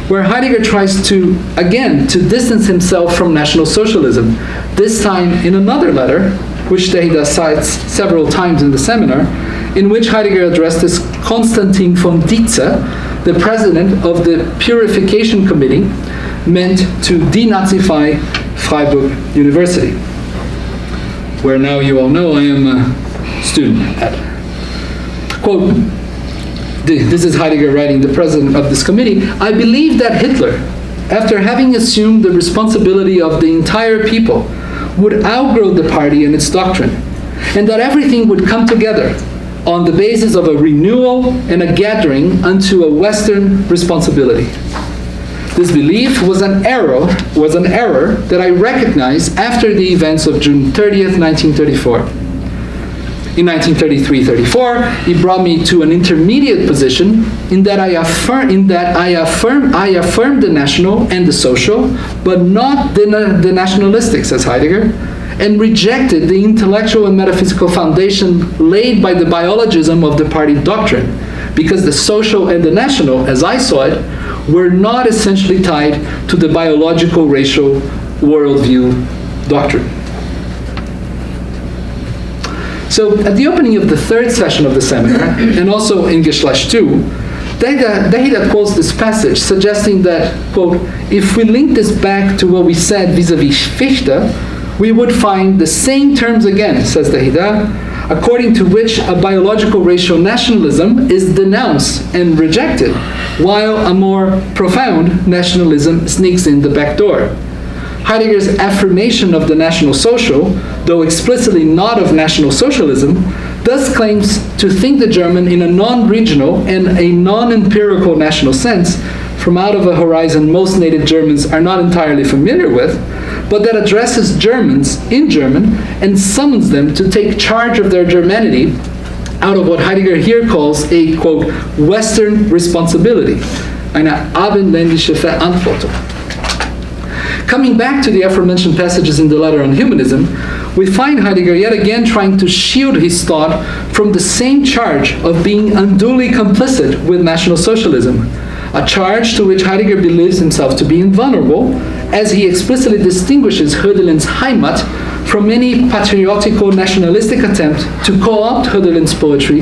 S2: where Heidegger tries to distance himself from National Socialism, this time in another letter, which Derrida cites several times in the seminar, in which Heidegger addresses Konstantin von Dietze, the president of the Purification Committee, meant to denazify Freiburg University, where now you all know I am a student at. Quote, this is Heidegger writing, the president of this committee: "I believe that Hitler, after having assumed the responsibility of the entire people, would outgrow the party and its doctrine, and that everything would come together on the basis of a renewal and a gathering unto a Western responsibility. This belief was an error that I recognized after the events of June 30th, 1934. In 1933-34, it brought me to an intermediate position in that I affirm the national and the social, but not the nationalistic, says Heidegger, and rejected the intellectual and metaphysical foundation laid by the biologism of the party doctrine, because the social and the national, as I saw it, were not essentially tied to the biological racial worldview doctrine. So at the opening of the third session of the seminar, and also in Geschlecht II, Derrida quotes this passage, suggesting that, quote, if we link this back to what we said vis-a-vis Fichte, we would find the same terms again, says Derrida, according to which a biological racial nationalism is denounced and rejected, while a more profound nationalism sneaks in the back door. Heidegger's affirmation of the National Social, though explicitly not of National Socialism, thus claims to think the German in a non-regional and a non-empirical national sense, from out of a horizon most native Germans are not entirely familiar with, but that addresses Germans in German and summons them to take charge of their Germanity out of what Heidegger here calls a, quote, Western responsibility, eine abendländische Verantwortung. Coming back to the aforementioned passages in the letter on humanism, we find Heidegger yet again trying to shield his thought from the same charge of being unduly complicit with National Socialism, a charge to which Heidegger believes himself to be invulnerable, as he explicitly distinguishes Hölderlin's Heimat from any patriotical nationalistic attempt to co-opt Hölderlin's poetry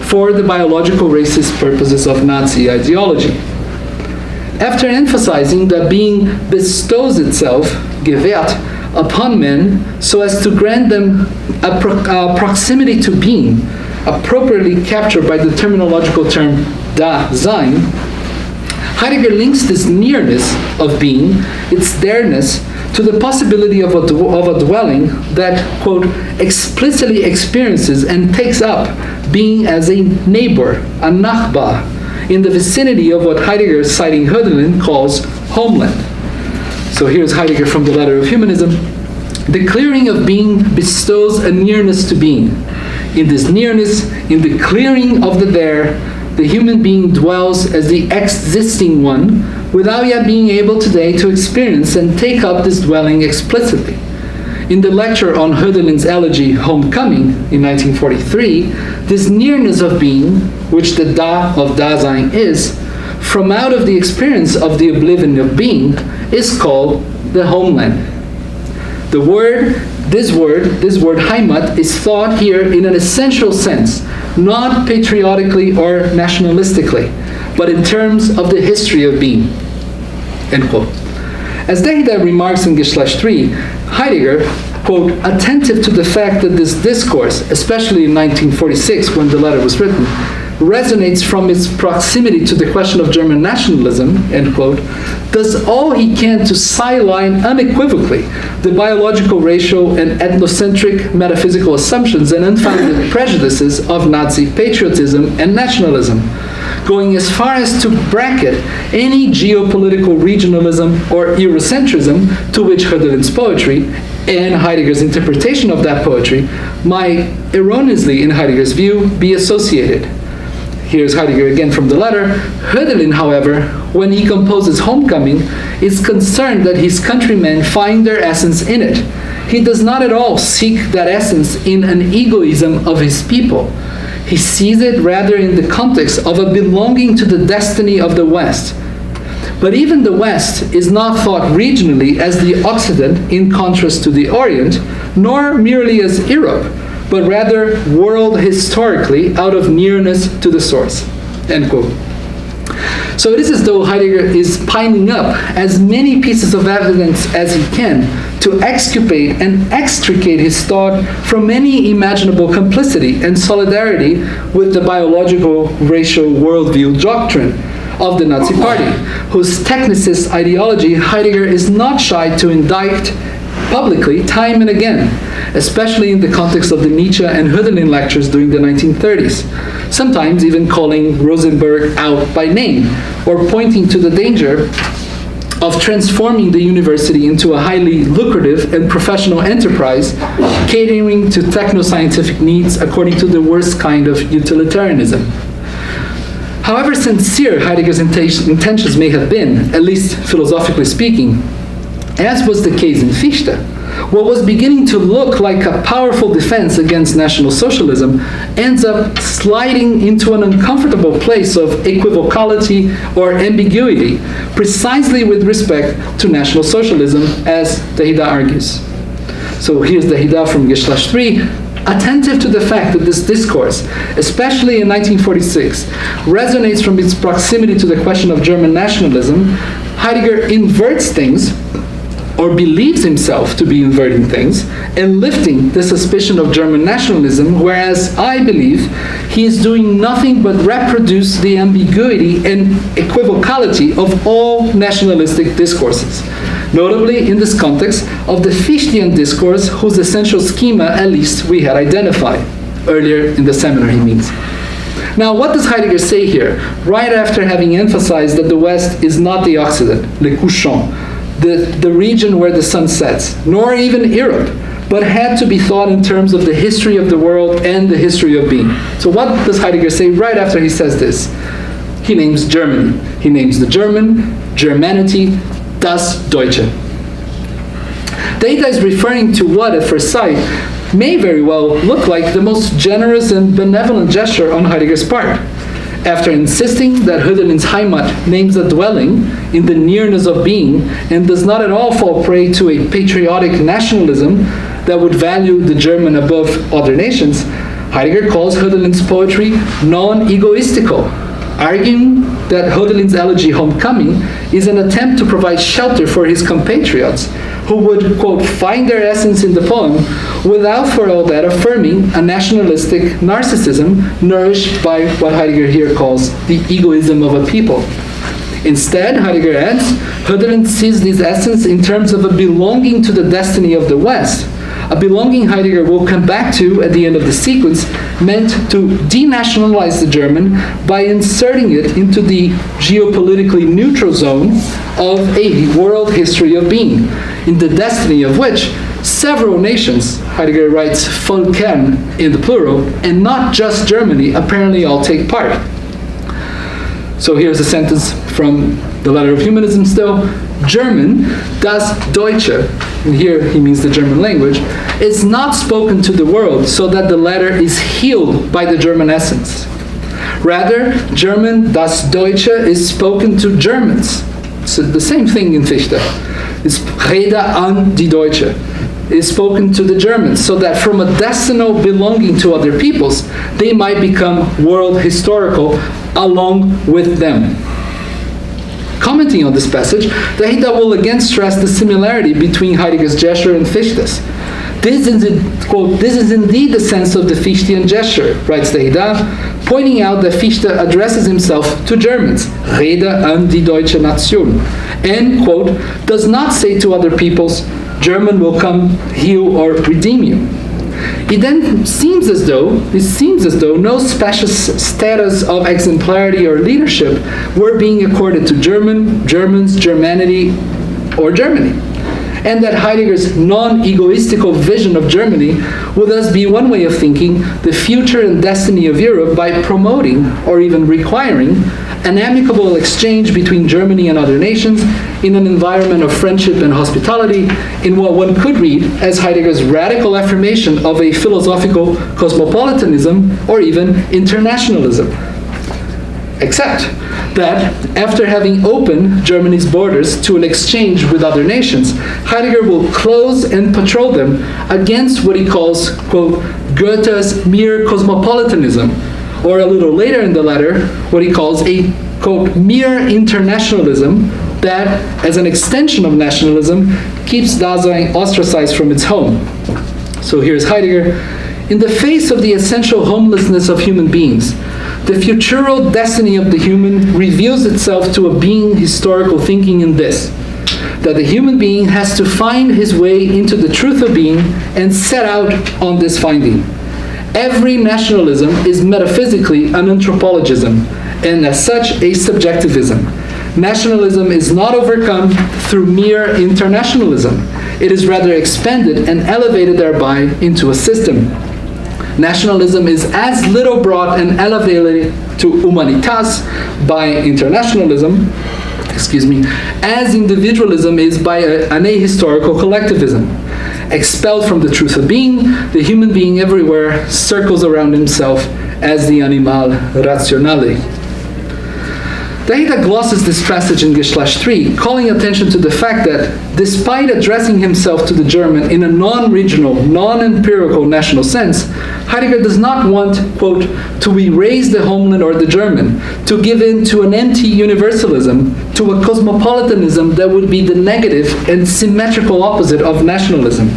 S2: for the biological racist purposes of Nazi ideology. After emphasizing that being bestows itself, gewährt, upon men so as to grant them a proximity to being, appropriately captured by the terminological term Dasein, Heidegger links this nearness of being, its there-ness, to the possibility of a dwelling that, quote, explicitly experiences and takes up being as a neighbor, a Nachbar, in the vicinity of what Heidegger, citing Hölderlin, calls homeland. So here's Heidegger from the Letter of Humanism. The clearing of being bestows a nearness to being. In this nearness, in the clearing of the there, the human being dwells as the existing one, without yet being able today to experience and take up this dwelling explicitly. In the lecture on Hölderlin's elegy, Homecoming, in 1943, this nearness of being, which the Da of Dasein is, from out of the experience of the oblivion of being, is called the homeland. This word Heimat, is thought here in an essential sense, not patriotically or nationalistically, but in terms of the history of being. End quote. As Derrida remarks in Geschlecht III, Heidegger, quote, attentive to the fact that this discourse, especially in 1946 when the letter was written, resonates from its proximity to the question of German nationalism, end quote, does all he can to sideline unequivocally the biological, racial, and ethnocentric metaphysical assumptions and unfounded prejudices of Nazi patriotism and nationalism, going as far as to bracket any geopolitical regionalism or Eurocentrism to which Hölderlin's poetry and Heidegger's interpretation of that poetry might erroneously, in Heidegger's view, be associated. Here's Heidegger again from the letter. Hölderlin, however, when he composes Homecoming, is concerned that his countrymen find their essence in it. He does not at all seek that essence in an egoism of his people. He sees it rather in the context of a belonging to the destiny of the West. But even the West is not thought regionally as the Occident in contrast to the Orient, nor merely as Europe, but rather world historically out of nearness to the source. End quote. So it is as though Heidegger is piling up as many pieces of evidence as he can to exculpate and extricate his thought from any imaginable complicity and solidarity with the biological racial worldview doctrine of the Nazi Party, whose technicist ideology Heidegger is not shy to indict publicly time and again, especially in the context of the Nietzsche and Hölderlin lectures during the 1930s, sometimes even calling Rosenberg out by name or pointing to the danger of transforming the university into a highly lucrative and professional enterprise, catering to techno-scientific needs according to the worst kind of utilitarianism. However sincere Heidegger's intentions may have been, at least philosophically speaking, as was the case in Fichte, what was beginning to look like a powerful defense against National Socialism ends up sliding into an uncomfortable place of equivocality or ambiguity, precisely with respect to National Socialism, as Derrida argues. So here's Derrida from Geschlecht III, attentive to the fact that this discourse, especially in 1946, resonates from its proximity to the question of German nationalism. Heidegger inverts things, or believes himself to be inverting things, and lifting the suspicion of German nationalism, whereas I believe he is doing nothing but reproduce the ambiguity and equivocality of all nationalistic discourses, notably in this context of the Fichtean discourse, whose essential schema, at least, we had identified earlier in the seminar, he means. Now, what does Heidegger say here, right after having emphasized that the West is not the Occident, le couchant, the region where the sun sets, nor even Europe, but had to be thought in terms of the history of the world and the history of being? So what does Heidegger say right after he says this? He names Germany. He names the German, Germanity, das Deutsche. Derrida is referring to what, at first sight, may very well look like the most generous and benevolent gesture on Heidegger's part. After insisting that Hölderlin's Heimat names a dwelling in the nearness of being and does not at all fall prey to a patriotic nationalism that would value the German above other nations, Heidegger calls Hölderlin's poetry non-egoistical, arguing that Hölderlin's elegy Homecoming is an attempt to provide shelter for his compatriots who would, quote, find their essence in the poem without for all that affirming a nationalistic narcissism nourished by what Heidegger here calls the egoism of a people. Instead, Heidegger adds, Hölderlin sees this essence in terms of a belonging to the destiny of the West, a belonging Heidegger will come back to at the end of the sequence, meant to denationalize the German by inserting it into the geopolitically neutral zone of a world history of being, in the destiny of which several nations, Heidegger writes Völkern in the plural, and not just Germany, apparently all take part. So here's a sentence from the Letter of Humanism still. German, das Deutsche, and here he means the German language, is not spoken to the world so that the latter is healed by the German essence. Rather, German, das Deutsche, is spoken to Germans. So the same thing in Fichte. It's Rede an die Deutsche. It is spoken to the Germans, so that from a destinal belonging to other peoples, they might become world historical along with them. Commenting on this passage, Derrida will again stress the similarity between Heidegger's gesture and Fichte's. This is, quote, this is indeed the sense of the Fichtean gesture, writes Derrida, pointing out that Fichte addresses himself to Germans, Rede an die deutsche Nation, and, quote, does not say to other peoples, German will come, heal, or redeem you. It then seems as though no special status of exemplarity or leadership were being accorded to Germans, Germanity, or Germany, and that Heidegger's non-egoistical vision of Germany would thus be one way of thinking the future and destiny of Europe by promoting, or even requiring, an amicable exchange between Germany and other nations in an environment of friendship and hospitality, in what one could read as Heidegger's radical affirmation of a philosophical cosmopolitanism or even internationalism. Except that after having opened Germany's borders to an exchange with other nations, Heidegger will close and patrol them against what he calls, quote, Goethe's mere cosmopolitanism, or a little later in the letter, what he calls a, quote, mere internationalism that, as an extension of nationalism, keeps Dasein ostracized from its home. So here's Heidegger. In the face of the essential homelessness of human beings, the futural destiny of the human reveals itself to a being historical thinking in this, that the human being has to find his way into the truth of being and set out on this finding. Every nationalism is metaphysically an anthropologism, and as such a subjectivism. Nationalism is not overcome through mere internationalism. It is rather expanded and elevated thereby into a system. Nationalism is as little brought and elevated to humanitas by internationalism, as individualism is by an ahistorical collectivism. Expelled from the truth of being, the human being everywhere circles around himself as the animal rationale. Derrida glosses this passage in Geschlecht III, calling attention to the fact that despite addressing himself to the German in a non-regional, non-empirical national sense, Heidegger does not want, quote, to erase the homeland or the German, to give in to an empty universalism, to a cosmopolitanism that would be the negative and symmetrical opposite of nationalism.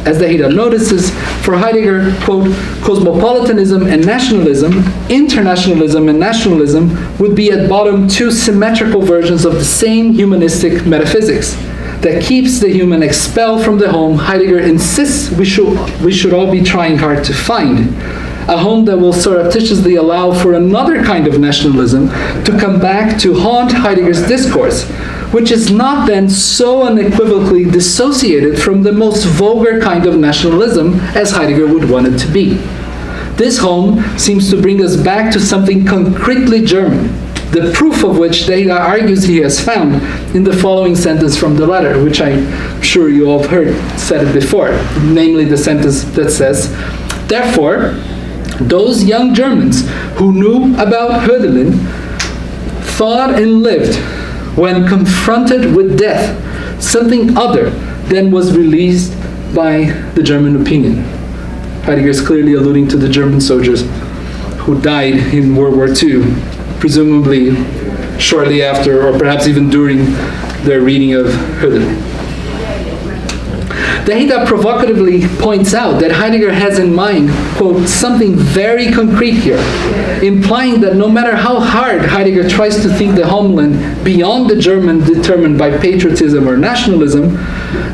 S2: As Derrida notices, for Heidegger, quote, cosmopolitanism and nationalism, internationalism and nationalism would be at bottom two symmetrical versions of the same humanistic metaphysics that keeps the human expelled from the home Heidegger insists we should all be trying hard to find. A home that will surreptitiously allow for another kind of nationalism to come back to haunt Heidegger's discourse, which is not then so unequivocally dissociated from the most vulgar kind of nationalism as Heidegger would want it to be. This home seems to bring us back to something concretely German, the proof of which Derrida argues he has found in the following sentence from the letter, which I'm sure you all have heard said it before, namely the sentence that says, therefore, those young Germans who knew about Hölderlin thought and lived, when confronted with death, something other than was released by the German opinion. Heidegger is clearly alluding to the German soldiers who died in World War II, presumably shortly after or perhaps even during their reading of Hölderlin. Derrida provocatively points out that Heidegger has in mind, quote, something very concrete here, implying that no matter how hard Heidegger tries to think the homeland beyond the German determined by patriotism or nationalism,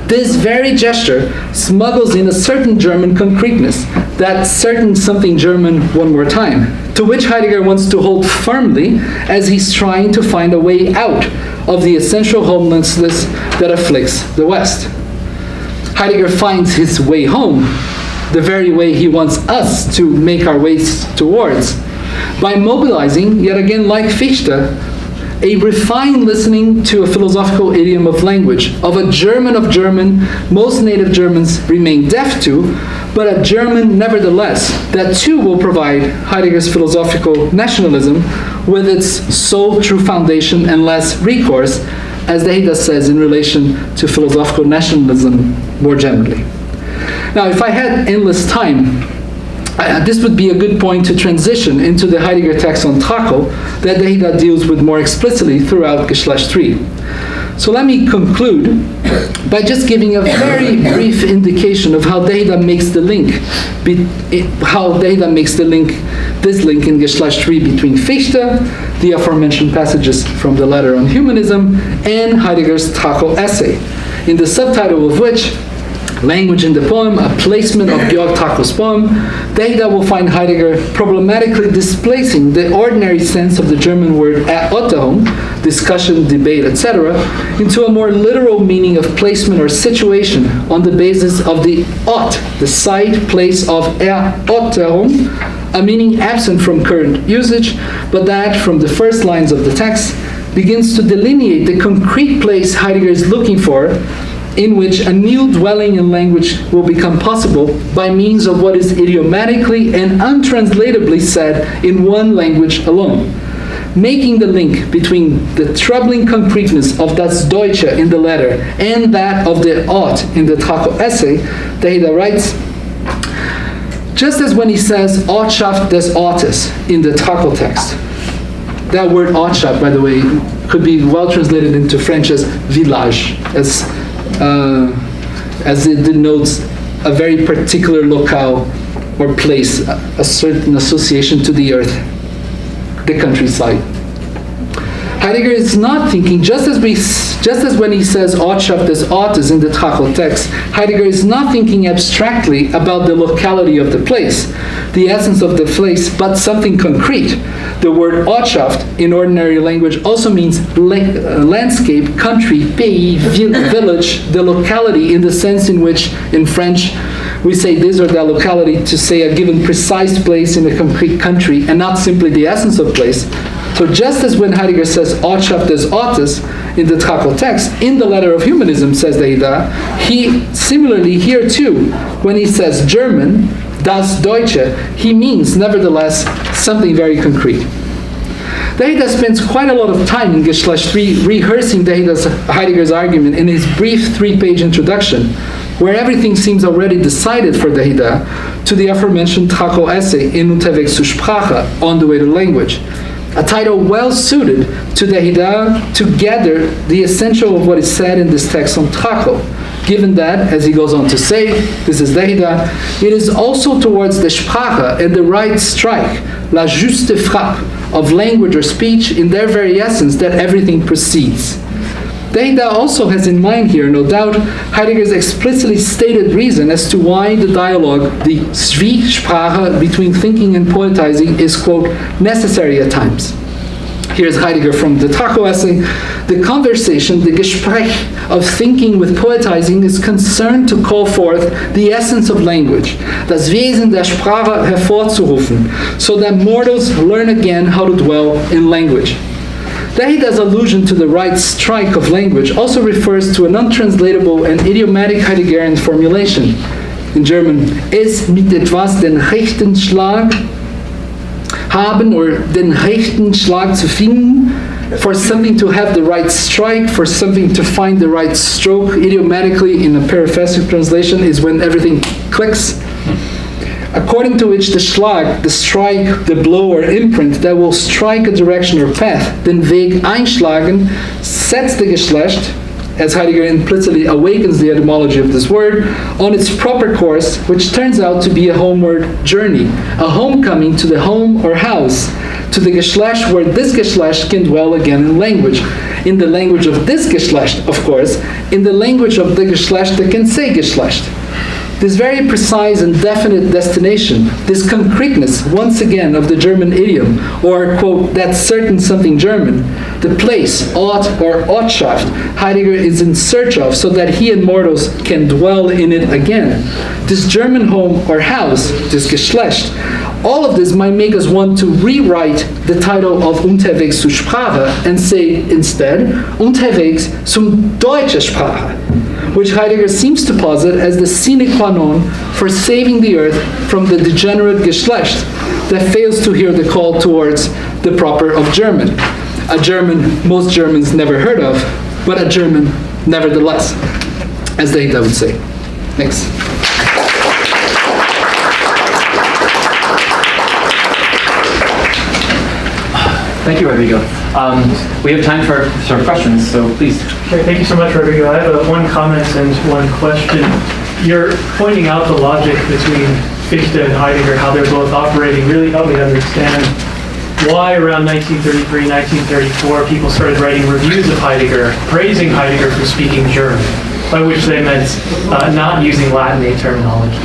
S2: this very gesture smuggles in a certain German concreteness, that certain something German one more time, to which Heidegger wants to hold firmly as he's trying to find a way out of the essential homelessness that afflicts the West. Heidegger finds his way home, the very way he wants us to make our ways towards, by mobilizing, yet again like Fichte, a refined listening to a philosophical idiom of language, of a German of German most native Germans remain deaf to, but a German nevertheless, that too will provide Heidegger's philosophical nationalism with its sole true foundation and less recourse, as Derrida says in relation to philosophical nationalism more generally. Now, if I had endless time, this would be a good point to transition into the Heidegger text on Trakel that Derrida deals with more explicitly throughout Geschlecht III. So let me conclude by just giving a very brief indication of how Derrida makes the link, this link in Geschlecht III between Fichte, the aforementioned passages from the letter on humanism, and Heidegger's Trakel essay, in the subtitle of which, Language in the Poem, a placement of Georg Trakel's poem, Derrida will find Heidegger problematically displacing the ordinary sense of the German word Unterhaltung, discussion, debate, etc., into a more literal meaning of placement or situation on the basis of the Ort, the site, place of Unterhaltung, a meaning absent from current usage, but that, from the first lines of the text, begins to delineate the concrete place Heidegger is looking for, in which a new dwelling in language will become possible by means of what is idiomatically and untranslatably said in one language alone. Making the link between the troubling concreteness of das Deutsche in the letter and that of the Ort in the Trakel essay, Derrida writes, just as when he says Ortschaft des Ortes in the Trakel text. That word Ortschaft, by the way, could be well translated into French as village, as it denotes a very particular locale or place, a certain association to the earth, the countryside. Heidegger is not thinking, just as when he says Ortschaft des Ortes in the Trachel text, Heidegger is not thinking abstractly about the locality of the place, the essence of the place, but something concrete. The word Ortschaft in ordinary language also means landscape, country, pays, village, the locality in the sense in which in French we say this or that locality to say a given precise place in a concrete country and not simply the essence of place. So just as when Heidegger says Ortschaft des Ortes in the Trachel text, in the letter of humanism, says Derrida, he similarly here too, when he says German, das Deutsche, he means nevertheless something very concrete. Derrida spends quite a lot of time in Geschlecht III rehearsing Heidegger's argument in his brief 3-page introduction, where everything seems already decided for Derrida, to the aforementioned Trachel essay in Unterwegs zur Sprache, On the Way to Language, a title well suited to Derrida to gather the essential of what is said in this text on Trachel, given that, as he goes on to say, this is Derrida, it is also towards the Sprache and the right strike, la juste frappe, of language or speech in their very essence that everything proceeds. Derrida also has in mind here, no doubt, Heidegger's explicitly stated reason as to why the dialogue, the Zwiesprache between thinking and poetizing is, quote, necessary at times. Here's Heidegger from the Trachel essay. The conversation, the Gespräch of thinking with poetizing is concerned to call forth the essence of language, das Wesen der Sprache hervorzurufen, so that mortals learn again how to dwell in language. Derrida's allusion to the right strike of language also refers to an untranslatable and idiomatic Heideggerian formulation. In German, es mit etwas den rechten Schlag haben or den rechten Schlag zu finden, for something to have the right strike, for something to find the right stroke. Idiomatically, in a periphasic translation, is when everything clicks. According to which the Schlag, the strike, the blow or imprint that will strike a direction or path, den Weg einschlagen, sets the Geschlecht, as Heidegger implicitly awakens the etymology of this word, on its proper course, which turns out to be a homeward journey, a homecoming to the home or house, to the Geschlecht where this Geschlecht can dwell again in language. In the language of this Geschlecht, of course, in the language of the Geschlecht that can say Geschlecht. This very precise and definite destination, this concreteness, once again, of the German idiom, or, quote, that certain something German, the place, Ort or Ortschaft, Heidegger is in search of so that he and mortals can dwell in it again. This German home or house, this Geschlecht, all of this might make us want to rewrite the title of Unterwegs zur Sprache and say instead, Unterwegs zum Deutsche Sprache, which Heidegger seems to posit as the sine qua non for saving the earth from the degenerate Geschlecht that fails to hear the call towards the proper of German. A German most Germans never heard of, but a German nevertheless, as Derrida would say. Next.
S1: Thank you, Rodrigo. We have time for some questions, so please.
S3: Okay, thank you so much, Rodrigo. I have one comment and one question. You're pointing out the logic between Fichte and Heidegger, how they're both operating, really helped me understand why around 1933, 1934, people started writing reviews of Heidegger, praising Heidegger for speaking German, by which they meant not using Latinate terminology.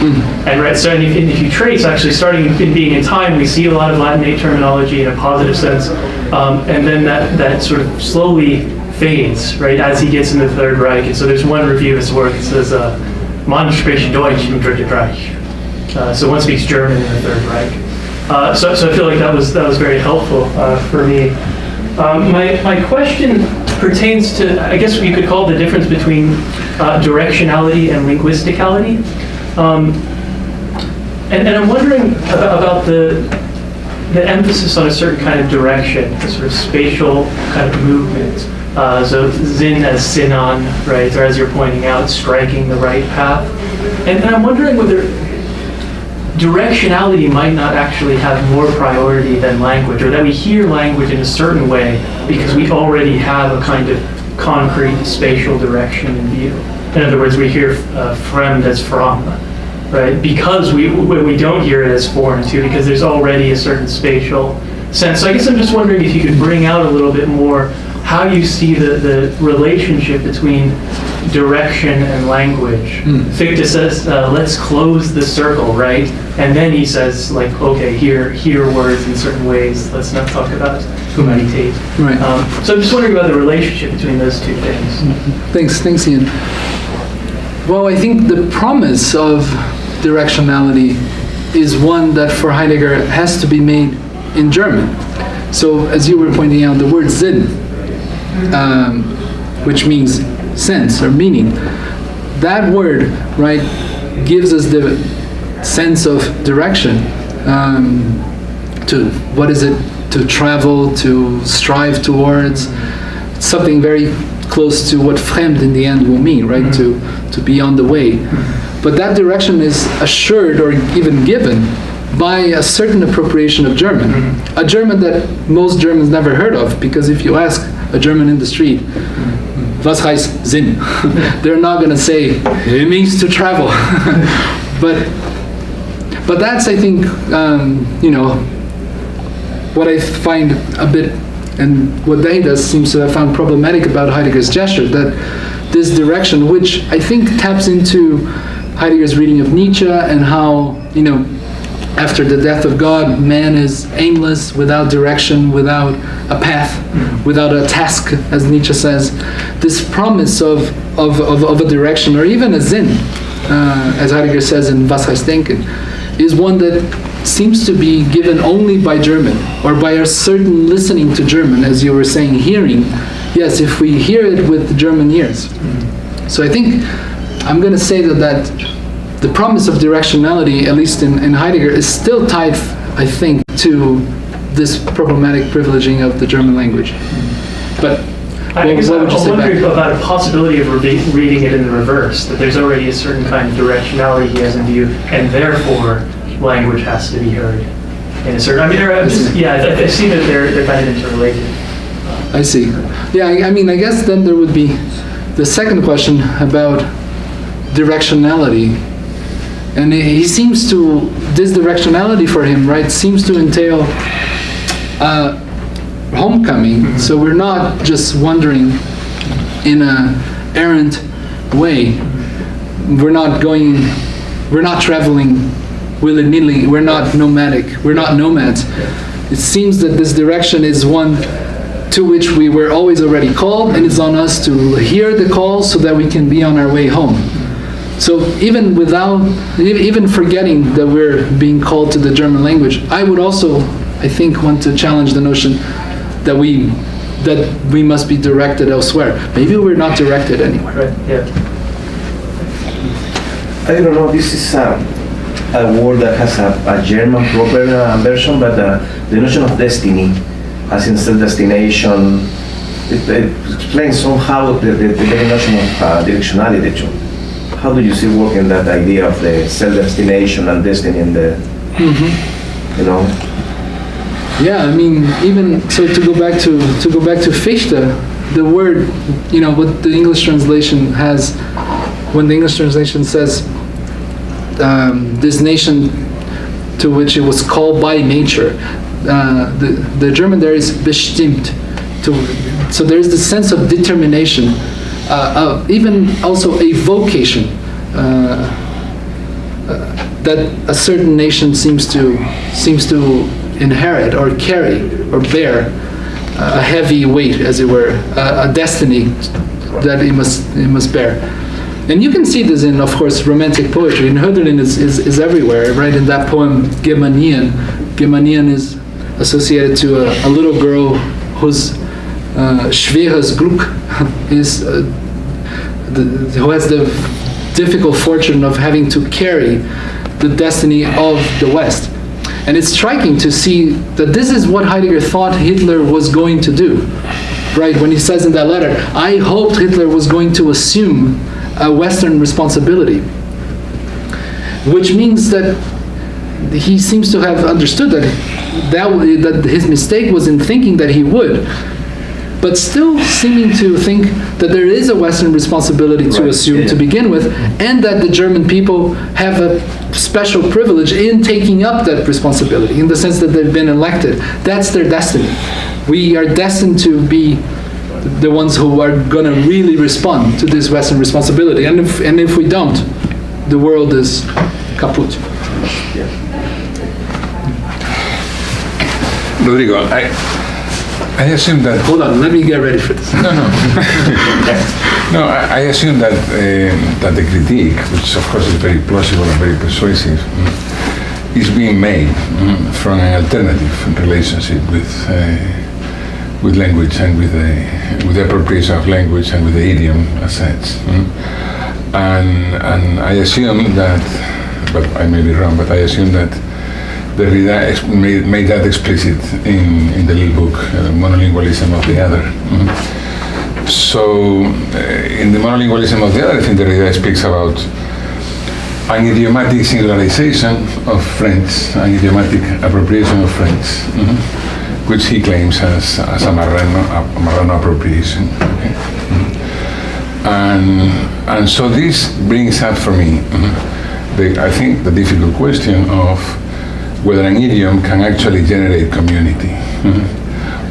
S3: And right, so if you trace, actually starting in being in time, we see a lot of Latinate terminology in a positive sense, and then that sort of slowly fades, right, as he gets in the Third Reich. And so there's one review of his work that says, Man spricht Deutsch im Dritten Reich. So one speaks German in the Third Reich. So I feel like that was very helpful for me. My question pertains to, I guess you could call it the difference between directionality and linguisticality. And I'm wondering about the emphasis on a certain kind of direction, a sort of spatial kind of movement. So Sinn as Sinan, right, or as you're pointing out, striking the right path. And I'm wondering whether directionality might not actually have more priority than language, or that we hear language in a certain way because we already have a kind of concrete spatial direction in view. In other words, we hear fremd as from, right? Because we don't hear it as foreign too, because there's already a certain spatial sense. So I guess I'm just wondering if you could bring out a little bit more how you see the relationship between direction and language. Fichte says, let's close the circle, right? And then he says, like, okay, hear words in certain ways. Let's not talk about humanität.
S2: Right.
S3: So I'm just wondering about the relationship between those two things.
S2: Thanks, Ian. Well, I think the promise of directionality is one that for Heidegger has to be made in German. So, as you were pointing out, the word Sinn, which means sense or meaning, that word, right, gives us the sense of direction. To what is it? To travel, to strive towards something very close to what fremd in the end will mean, right? To be on the way. But that direction is assured or even given by a certain appropriation of German. A German that most Germans never heard of, because if you ask a German in the street, was heißt Sinn? They're not going to say, it means to travel. But that's, I think, what I find a bit, and what Derrida seems to have found problematic about Heidegger's gesture, that this direction, which I think taps into Heidegger's reading of Nietzsche and how, after the death of God, man is aimless, without direction, without a path, without a task, as Nietzsche says. This promise of a direction, or even a Sinn, as Heidegger says in Was heißt denken, is one that seems to be given only by German, or by a certain listening to German, as you were saying, hearing. Yes, if we hear it with German ears. So I think I'm going to say that the promise of directionality, at least in Heidegger, is still tied, I think, to this problematic privileging of the German language. But
S3: I guess
S2: what would you
S3: I'm
S2: say
S3: wondering
S2: back?
S3: about a possibility of reading it in the reverse, that there's already a certain kind of directionality he has in view, and therefore language has to be heard in a certain. I see that they're kind of interrelated.
S2: I see. Yeah, I guess then there would be the second question about directionality. And he seems to, this directionality for him, right, seems to entail homecoming. So we're not just wandering in an errant way. We're not traveling willy-nilly. We're not nomadic. We're not nomads. It seems that this direction is one to which we were always already called, and it's on us to hear the call so that we can be on our way home. So even forgetting that we're being called to the German language, I would also, I think, want to challenge the notion that we must be directed elsewhere. Maybe we're not directed anywhere.
S3: Right. Yeah.
S4: I don't know, this is a word that has a German proper version, but the notion of destiny, as in self-destination, it explains somehow the very notion of directionality too. How do you see working that idea of the self-destination and destiny in the,
S2: Yeah, even so. To go back to Fichte, the word, what the English translation has, when the English translation says this nation to which it was called by nature, the German there is bestimmt. So there is this sense of determination, even also a vocation that a certain nation seems to inherit or carry or bear, a heavy weight, as it were, a destiny that it must bear. And you can see this in, of course, Romantic poetry. And Hölderlin is everywhere, right? In that poem, Gemanian. Gemanian is associated to a little girl whose schweres Glück is, who has the difficult fortune of having to carry the destiny of the West. And it's striking to see that this is what Heidegger thought Hitler was going to do, right? When he says in that letter, I hoped Hitler was going to assume a Western responsibility, which means that he seems to have understood that his mistake was in thinking that he would, but still seeming to think that there is a Western responsibility to assume to begin with, and that the German people have a special privilege in taking up that responsibility, in the sense that they've been elected. That's their destiny. We are destined to be the ones who are going to really respond to this Western responsibility. And if we don't, the world is kaput.
S5: Rodrigo, I assume that...
S2: Hold on, let me get ready for this.
S5: No. No, I assume that that the critique, which of course is very plausible and very persuasive, is being made from an alternative relationship with language and with the appropriation of language and with the idiom as such. And I assume that, but I may be wrong, but I assume that Derrida made that explicit in the little book, Monolingualism of the Other. So, in the Monolingualism of the Other, I think Derrida speaks about an idiomatic singularization of French, an idiomatic appropriation of French, which he claims as a Marrano appropriation. Okay? And so this brings up for me, I think, the difficult question of whether an idiom can actually generate community,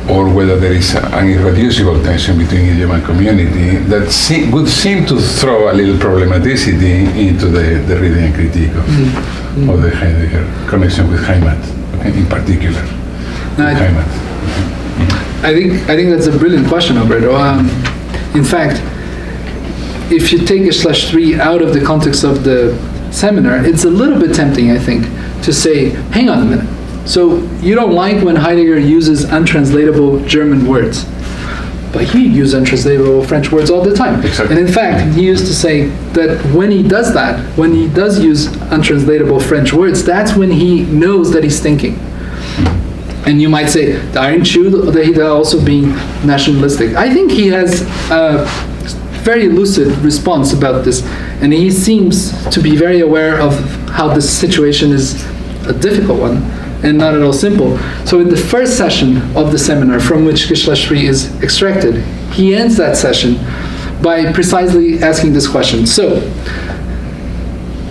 S5: or whether there is an irreducible tension between idiom and community that would seem to throw a little problematicity into the Derridian critique of the Heidegger connection with Heimat, okay, in particular.
S2: I think that's a brilliant question, Alberto. In fact, if you take Geschlecht III out of the context of the seminar, it's a little bit tempting, I think, to say, hang on a minute. So you don't like when Heidegger uses untranslatable German words, but he uses untranslatable French words all the time.
S5: Exactly.
S2: And in fact, he used to say that when he does that, when he does use untranslatable French words, that's when he knows that he's thinking. And you might say, aren't you Derrida also being nationalistic? I think he has a very lucid response about this, and he seems to be very aware of how this situation is a difficult one and not at all simple. So in the first session of the seminar, from which Geschlecht III is extracted, he ends that session by precisely asking this question. So,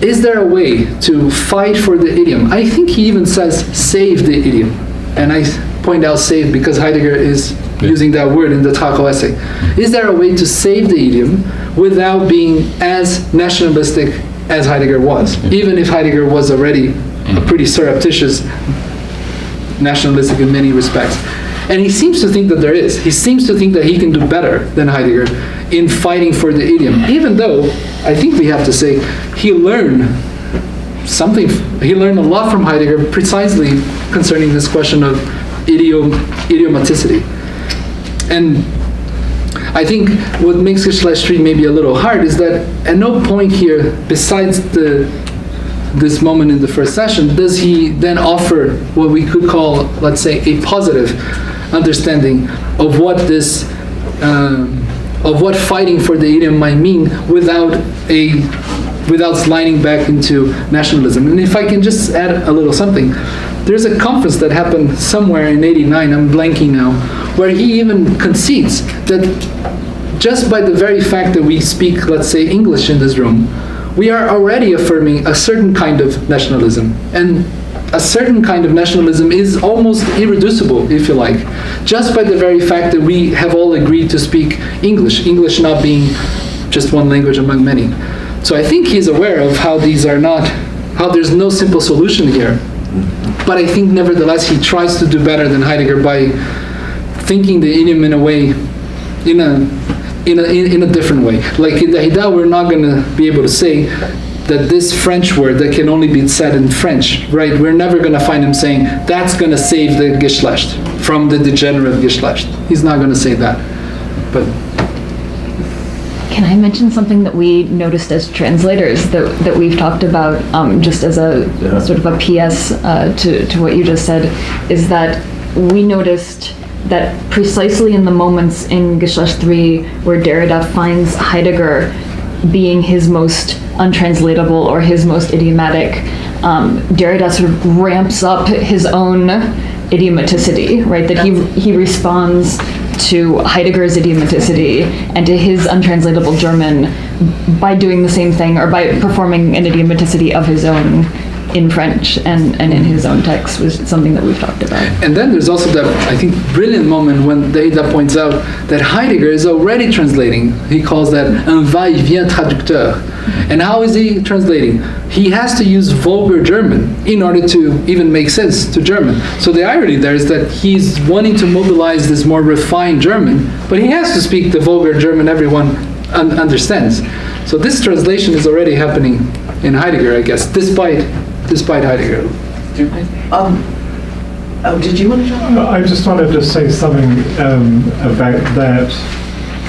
S2: is there a way to fight for the idiom? I think he even says, save the idiom. And I point out save because Heidegger is using that word in the Taco essay. Is there a way to save the idiom without being as nationalistic as Heidegger was? Even if Heidegger was already a pretty surreptitious nationalistic in many respects. And he seems to think that there is. He seems to think that he can do better than Heidegger in fighting for the idiom, even though I think we have to say he learned a lot from Heidegger precisely concerning this question of idiomaticity. And I think what makes Geschlecht III maybe a little hard is that at no point here, besides this moment in the first session, does he then offer what we could call, let's say, a positive understanding of what this, of what fighting for the idiom might mean without sliding back into nationalism. And if I can just add a little something, there's a conference that happened somewhere in '89, I'm blanking now, where he even concedes that just by the very fact that we speak, let's say, English in this room, we are already affirming a certain kind of nationalism. And a certain kind of nationalism is almost irreducible, if you like, just by the very fact that we have all agreed to speak English, English not being just one language among many. So I think he's aware of how there's no simple solution here. But I think nevertheless he tries to do better than Heidegger by thinking the idiom in a way, in a different way. Like in Derrida, we're not going to be able to say that this French word that can only be said in French, right? We're never going to find him saying that's going to save the Geschlecht from the degenerate Geschlecht. He's not going to say that. But
S6: can I mention something that we noticed as translators that we've talked about, just as a sort of a PS to what you just said, is that we noticed that precisely in the moments in Geschlecht III where Derrida finds Heidegger being his most untranslatable or his most idiomatic, Derrida sort of ramps up his own idiomaticity, right? That he responds to Heidegger's idiomaticity and to his untranslatable German by doing the same thing or by performing an idiomaticity of his own in French and in his own text was something that we've talked about.
S2: And then there's also that, I think, brilliant moment when Derrida points out that Heidegger is already translating. He calls that un va-et-vient traducteur. And how is he translating? He has to use vulgar German in order to even make sense to German. So the irony there is that he's wanting to mobilize this more refined German, but he has to speak the vulgar German everyone understands. So this translation is already happening in Heidegger, I guess, despite Heidegger.
S7: Did you want to talk?
S8: I just wanted to say something about that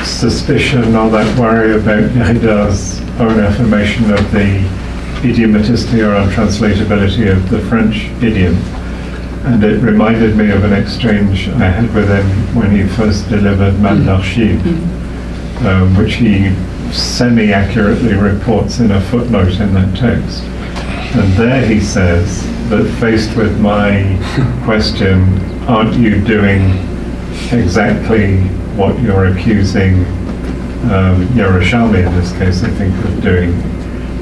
S8: suspicion or that worry about Derrida's own affirmation of the idiomaticity or untranslatability of the French idiom. And it reminded me of an exchange I had with him when he first delivered Man d'Archives, which he semi-accurately reports in a footnote in that text. And there he says that faced with my question, aren't you doing exactly what you're accusing Yerushalmi in this case, I think, of doing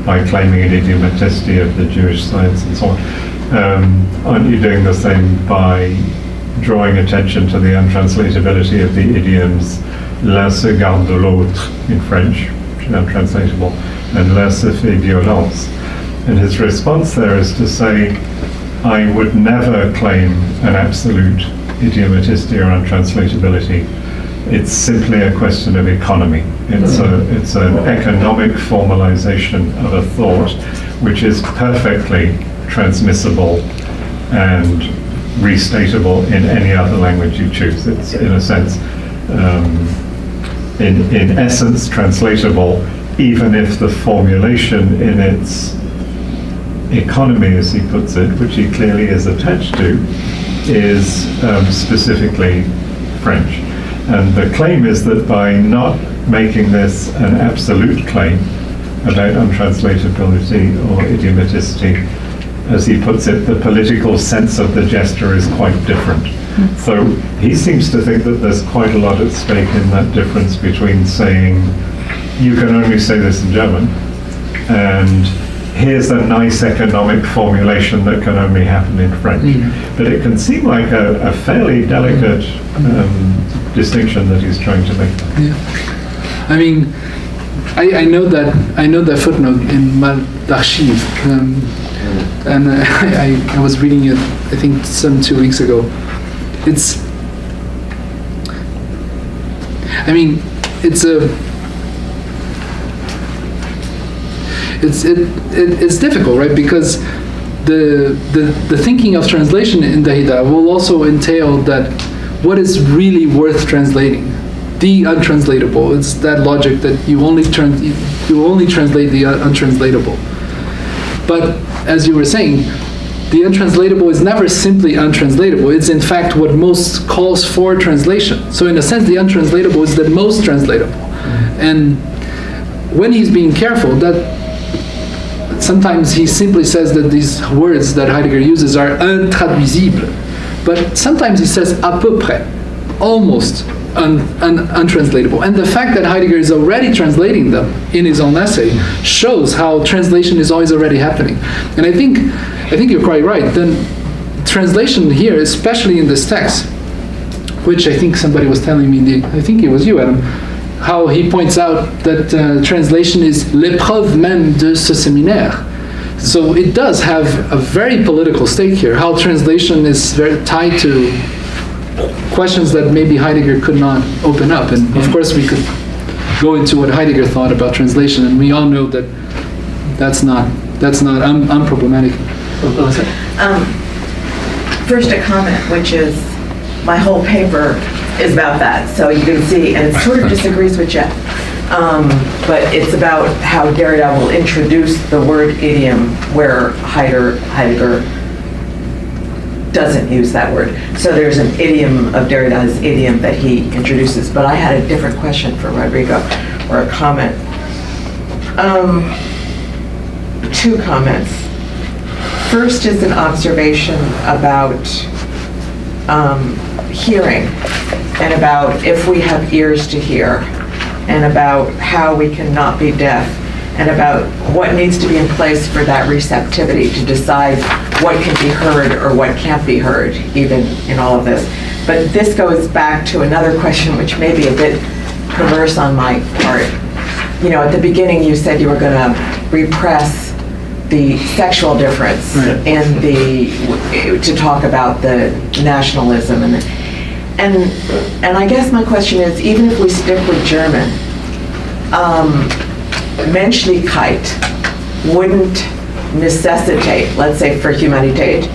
S8: by claiming an idiomaticity of the Jewish science and so on. Aren't you doing the same by drawing attention to the untranslatability of the idioms l'un se garde de l'autre in French, which is untranslatable, and l'un se fait violence? And his response there is to say, I would never claim an absolute idiomaticity or untranslatability. It's simply a question of economy. It's an economic formalization of a thought which is perfectly transmissible and restatable in any other language you choose. It's, in a sense, in essence, translatable, even if the formulation in its economy, as he puts it, which he clearly is attached to, is specifically French. And the claim is that by not making this an absolute claim about untranslatability or idiomaticity, as he puts it, the political sense of the gesture is quite different. So he seems to think that there's quite a lot at stake in that difference between saying, you can only say this in German, and here's a nice economic formulation that can only happen in French. But it can seem like a fairly delicate distinction that he's trying to make.
S2: Yeah. I mean, I know that footnote in Mal d'Archives, and I was reading it, I think, 2 weeks ago. It's difficult, right? Because the thinking of translation in Derrida will also entail that what is really worth translating, the untranslatable. It's that logic that you only translate the untranslatable. But as you were saying, the untranslatable is never simply untranslatable. It's in fact what most calls for translation. So in a sense, the untranslatable is the most translatable. And when he's being careful, that sometimes he simply says that these words that Heidegger uses are intraduisibles, but sometimes he says à peu près, almost untranslatable. And the fact that Heidegger is already translating them in his own essay shows how translation is always already happening. And I think you're quite right. Then translation here, especially in this text, which I think somebody was telling me, I think it was you, Adam, how he points out that translation is l'épreuve même de ce séminaire. So it does have a very political stake here, how translation is very tied to questions that maybe Heidegger could not open up. And of course we could go into what Heidegger thought about translation, and we all know that that's not unproblematic.
S7: First a comment, which is my whole paper is about that. So you can see, and it sort of disagrees with Jeff, but it's about how Derrida will introduce the word idiom where Heidegger doesn't use that word. So there's an idiom of Derrida's idiom that he introduces, but I had a different question for Rodrigo, or a comment. 2 comments. First is an observation about hearing, and about if we have ears to hear, and about how we cannot be deaf, and about what needs to be in place for that receptivity to decide what can be heard or what can't be heard, even in all of this. But this goes back to another question, which may be a bit perverse on my part. You know, at the beginning you said you were going to repress the sexual difference in to talk about the nationalism and I guess my question is, even if we stick with German, Menschlichkeit wouldn't necessitate, let's say for Humanität,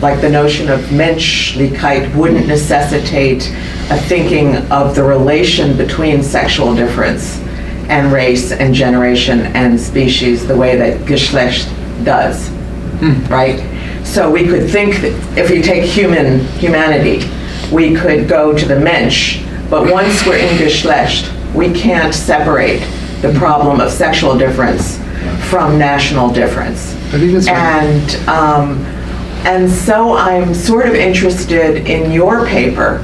S7: like the notion of Menschlichkeit wouldn't necessitate a thinking of the relation between sexual difference and race and generation and species the way that Geschlecht does, right? So we could think that if you take humanity, we could go to the Mensch, but once we're in Geschlecht, we can't separate the problem of sexual difference from national difference.
S2: I think that's right.
S7: And so I'm sort of interested in your paper.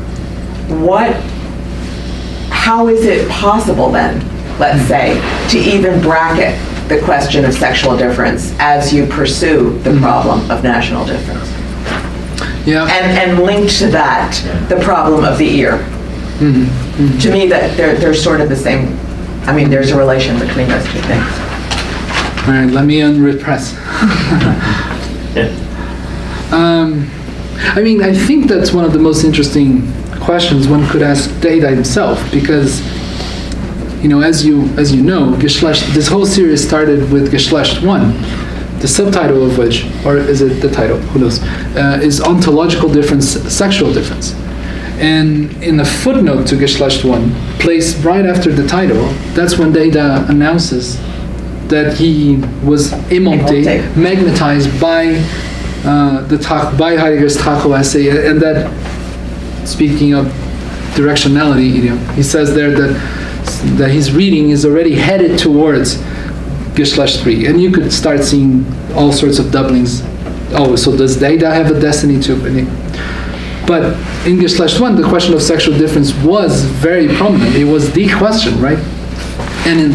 S7: How is it possible then, let's say, to even bracket the question of sexual difference as you pursue the problem of national difference?
S2: Yeah.
S7: And linked to that, the problem of the ear. To me, that they're sort of the same. I mean, there's a relation between those two things.
S2: All right, let me unrepress. I mean, I think that's one of the most interesting questions one could ask Derrida himself, because, you know, as you know, Geschlecht, this whole series started with Geschlecht I, the subtitle of which, or is it the title, who knows, is ontological difference, sexual difference. And in the footnote to Geschlecht I, placed right after the title, that's when Derrida announces that he was aimanté, magnetized by by Heidegger's Tracho essay, and that, speaking of directionality, you know, he says there that his reading is already headed towards Geschlecht III, and you could start seeing all sorts of doublings. Oh, so does Derrida have a destiny too? But in Geschlecht I, the question of sexual difference was very prominent. It was the question, right? And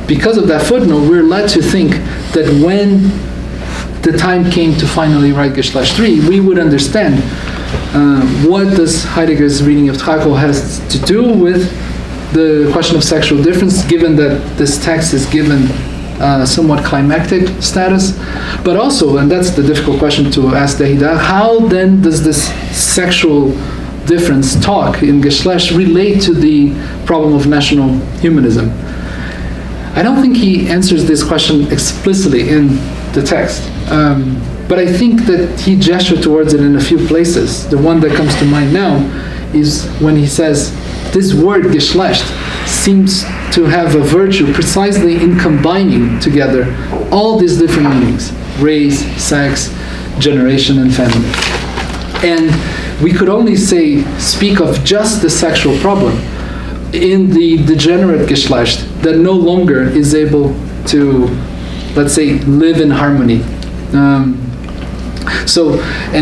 S2: because of that footnote, we're led to think that when the time came to finally write Geschlecht III, we would understand what does Heidegger's reading of Tracho has to do with the question of sexual difference, given that this text is given somewhat climactic status, but also, and that's the difficult question to ask Derrida, how then does this sexual difference talk in Geschlecht relate to the problem of national humanism? I don't think he answers this question explicitly in the text, but I think that he gestured towards it in a few places. The one that comes to mind now is when he says, this word Geschlecht seems to have a virtue precisely in combining together all these different meanings: race, sex, generation, and family. And we could only speak of just the sexual problem in the degenerate Geschlecht that no longer is able to, let's say, live in harmony. And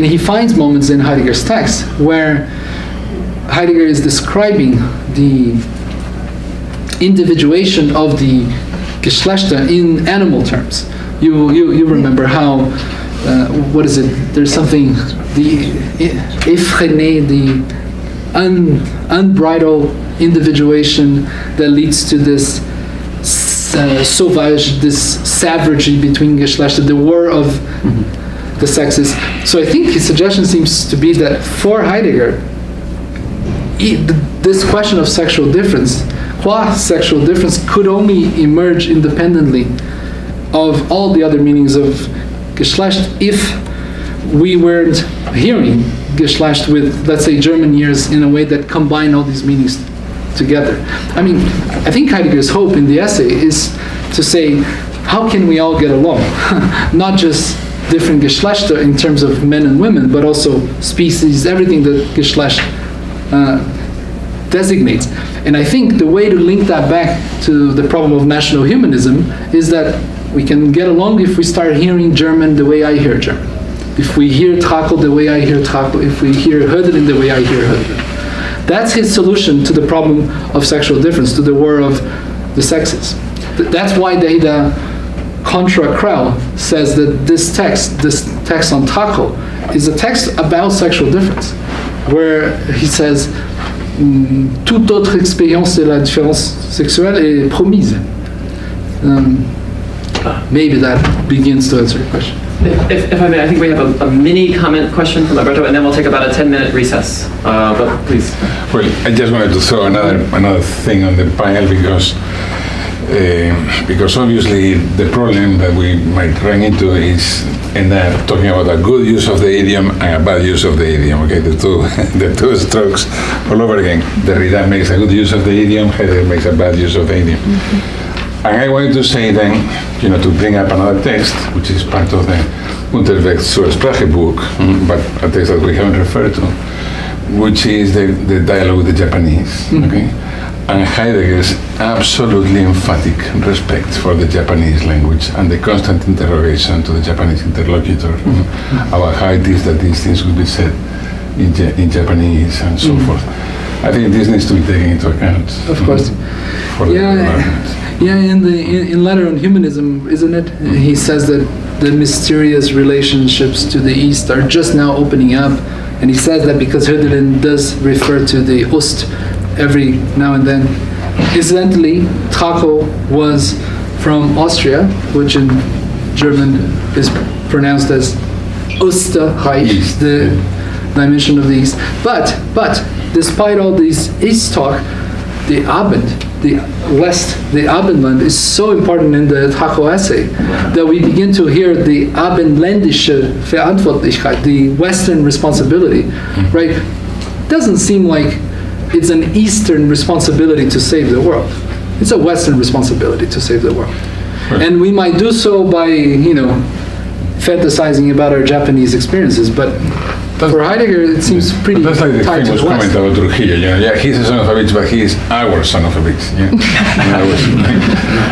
S2: he finds moments in Heidegger's text where Heidegger is describing the individuation of the Geschlechter in animal terms. You remember how, what is it? There's something, the effréné, the unbridled individuation that leads to this sauvage, this savagery between Geschlechter, the war of the sexes. So I think his suggestion seems to be that for Heidegger, this question of sexual difference, qua sexual difference, could only emerge independently of all the other meanings of Geschlecht if we weren't hearing Geschlecht with, let's say, German ears in a way that combine all these meanings together. I mean, I think Heidegger's hope in the essay is to say, how can we all get along? Not just different Geschlechter in terms of men and women, but also species, everything that Geschlecht designates. And I think the way to link that back to the problem of national humanism is that we can get along if we start hearing German the way I hear German. If we hear Tracho the way I hear Tracho, if we hear Hölderlin the way I hear Hölderlin. That's his solution to the problem of sexual difference, to the war of the sexes. That's why Derrida Contra Krell says that this text on Taco, is a text about sexual difference, where he says, toute autre expérience de la différence sexuelle est promise. Maybe that begins to answer your question.
S1: If I may, I think we have a mini comment question from Alberto, and then we'll take about a 10-minute recess. But please.
S5: Well, I just wanted to throw another thing on the panel because obviously the problem that we might run into is talking about a good use of the idiom and a bad use of the idiom. Okay, the two strokes all over again. Derrida makes a good use of the idiom, Heidegger makes a bad use of the idiom. And I wanted to say then, to bring up another text, which is part of the Unterwegs zur Sprache book, but a text that we haven't referred to, which is the dialogue with the Japanese. Okay? And Heidegger's absolutely emphatic respect for the Japanese language and the constant interrogation to the Japanese interlocutor about how it is that these things will be said in Japanese and so forth. I think this needs to be taken into account.
S2: Of course.
S5: For the development.
S2: Yeah, in Letter on Humanism, isn't it? He says that the mysterious relationships to the East are just now opening up, and he says that because Hölderlin does refer to the Ost every now and then. Incidentally, Taco was from Austria, which in German is pronounced as Österreich, the dimension of the East. But despite all these East talk, the Abend, the West, the Abendland is so important in the Taco essay that we begin to hear the Abendländische Verantwortlichkeit, the Western responsibility, right? Doesn't seem like it's an Eastern responsibility to save the world. It's a Western responsibility to save the world. And we might do so by, fantasizing about our Japanese experiences, but for Heidegger, it seems pretty
S5: That's like the
S2: tied to
S5: famous
S2: the West.
S5: comment about Trujillo. Yeah, he's a son of a bitch, but he is our son of a bitch. Yeah.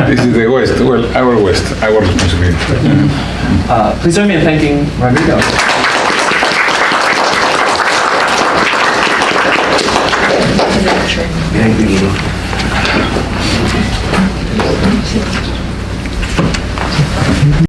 S5: This is the West. Well, our West, our responsibility.
S1: Please join me in thanking Rodrigo.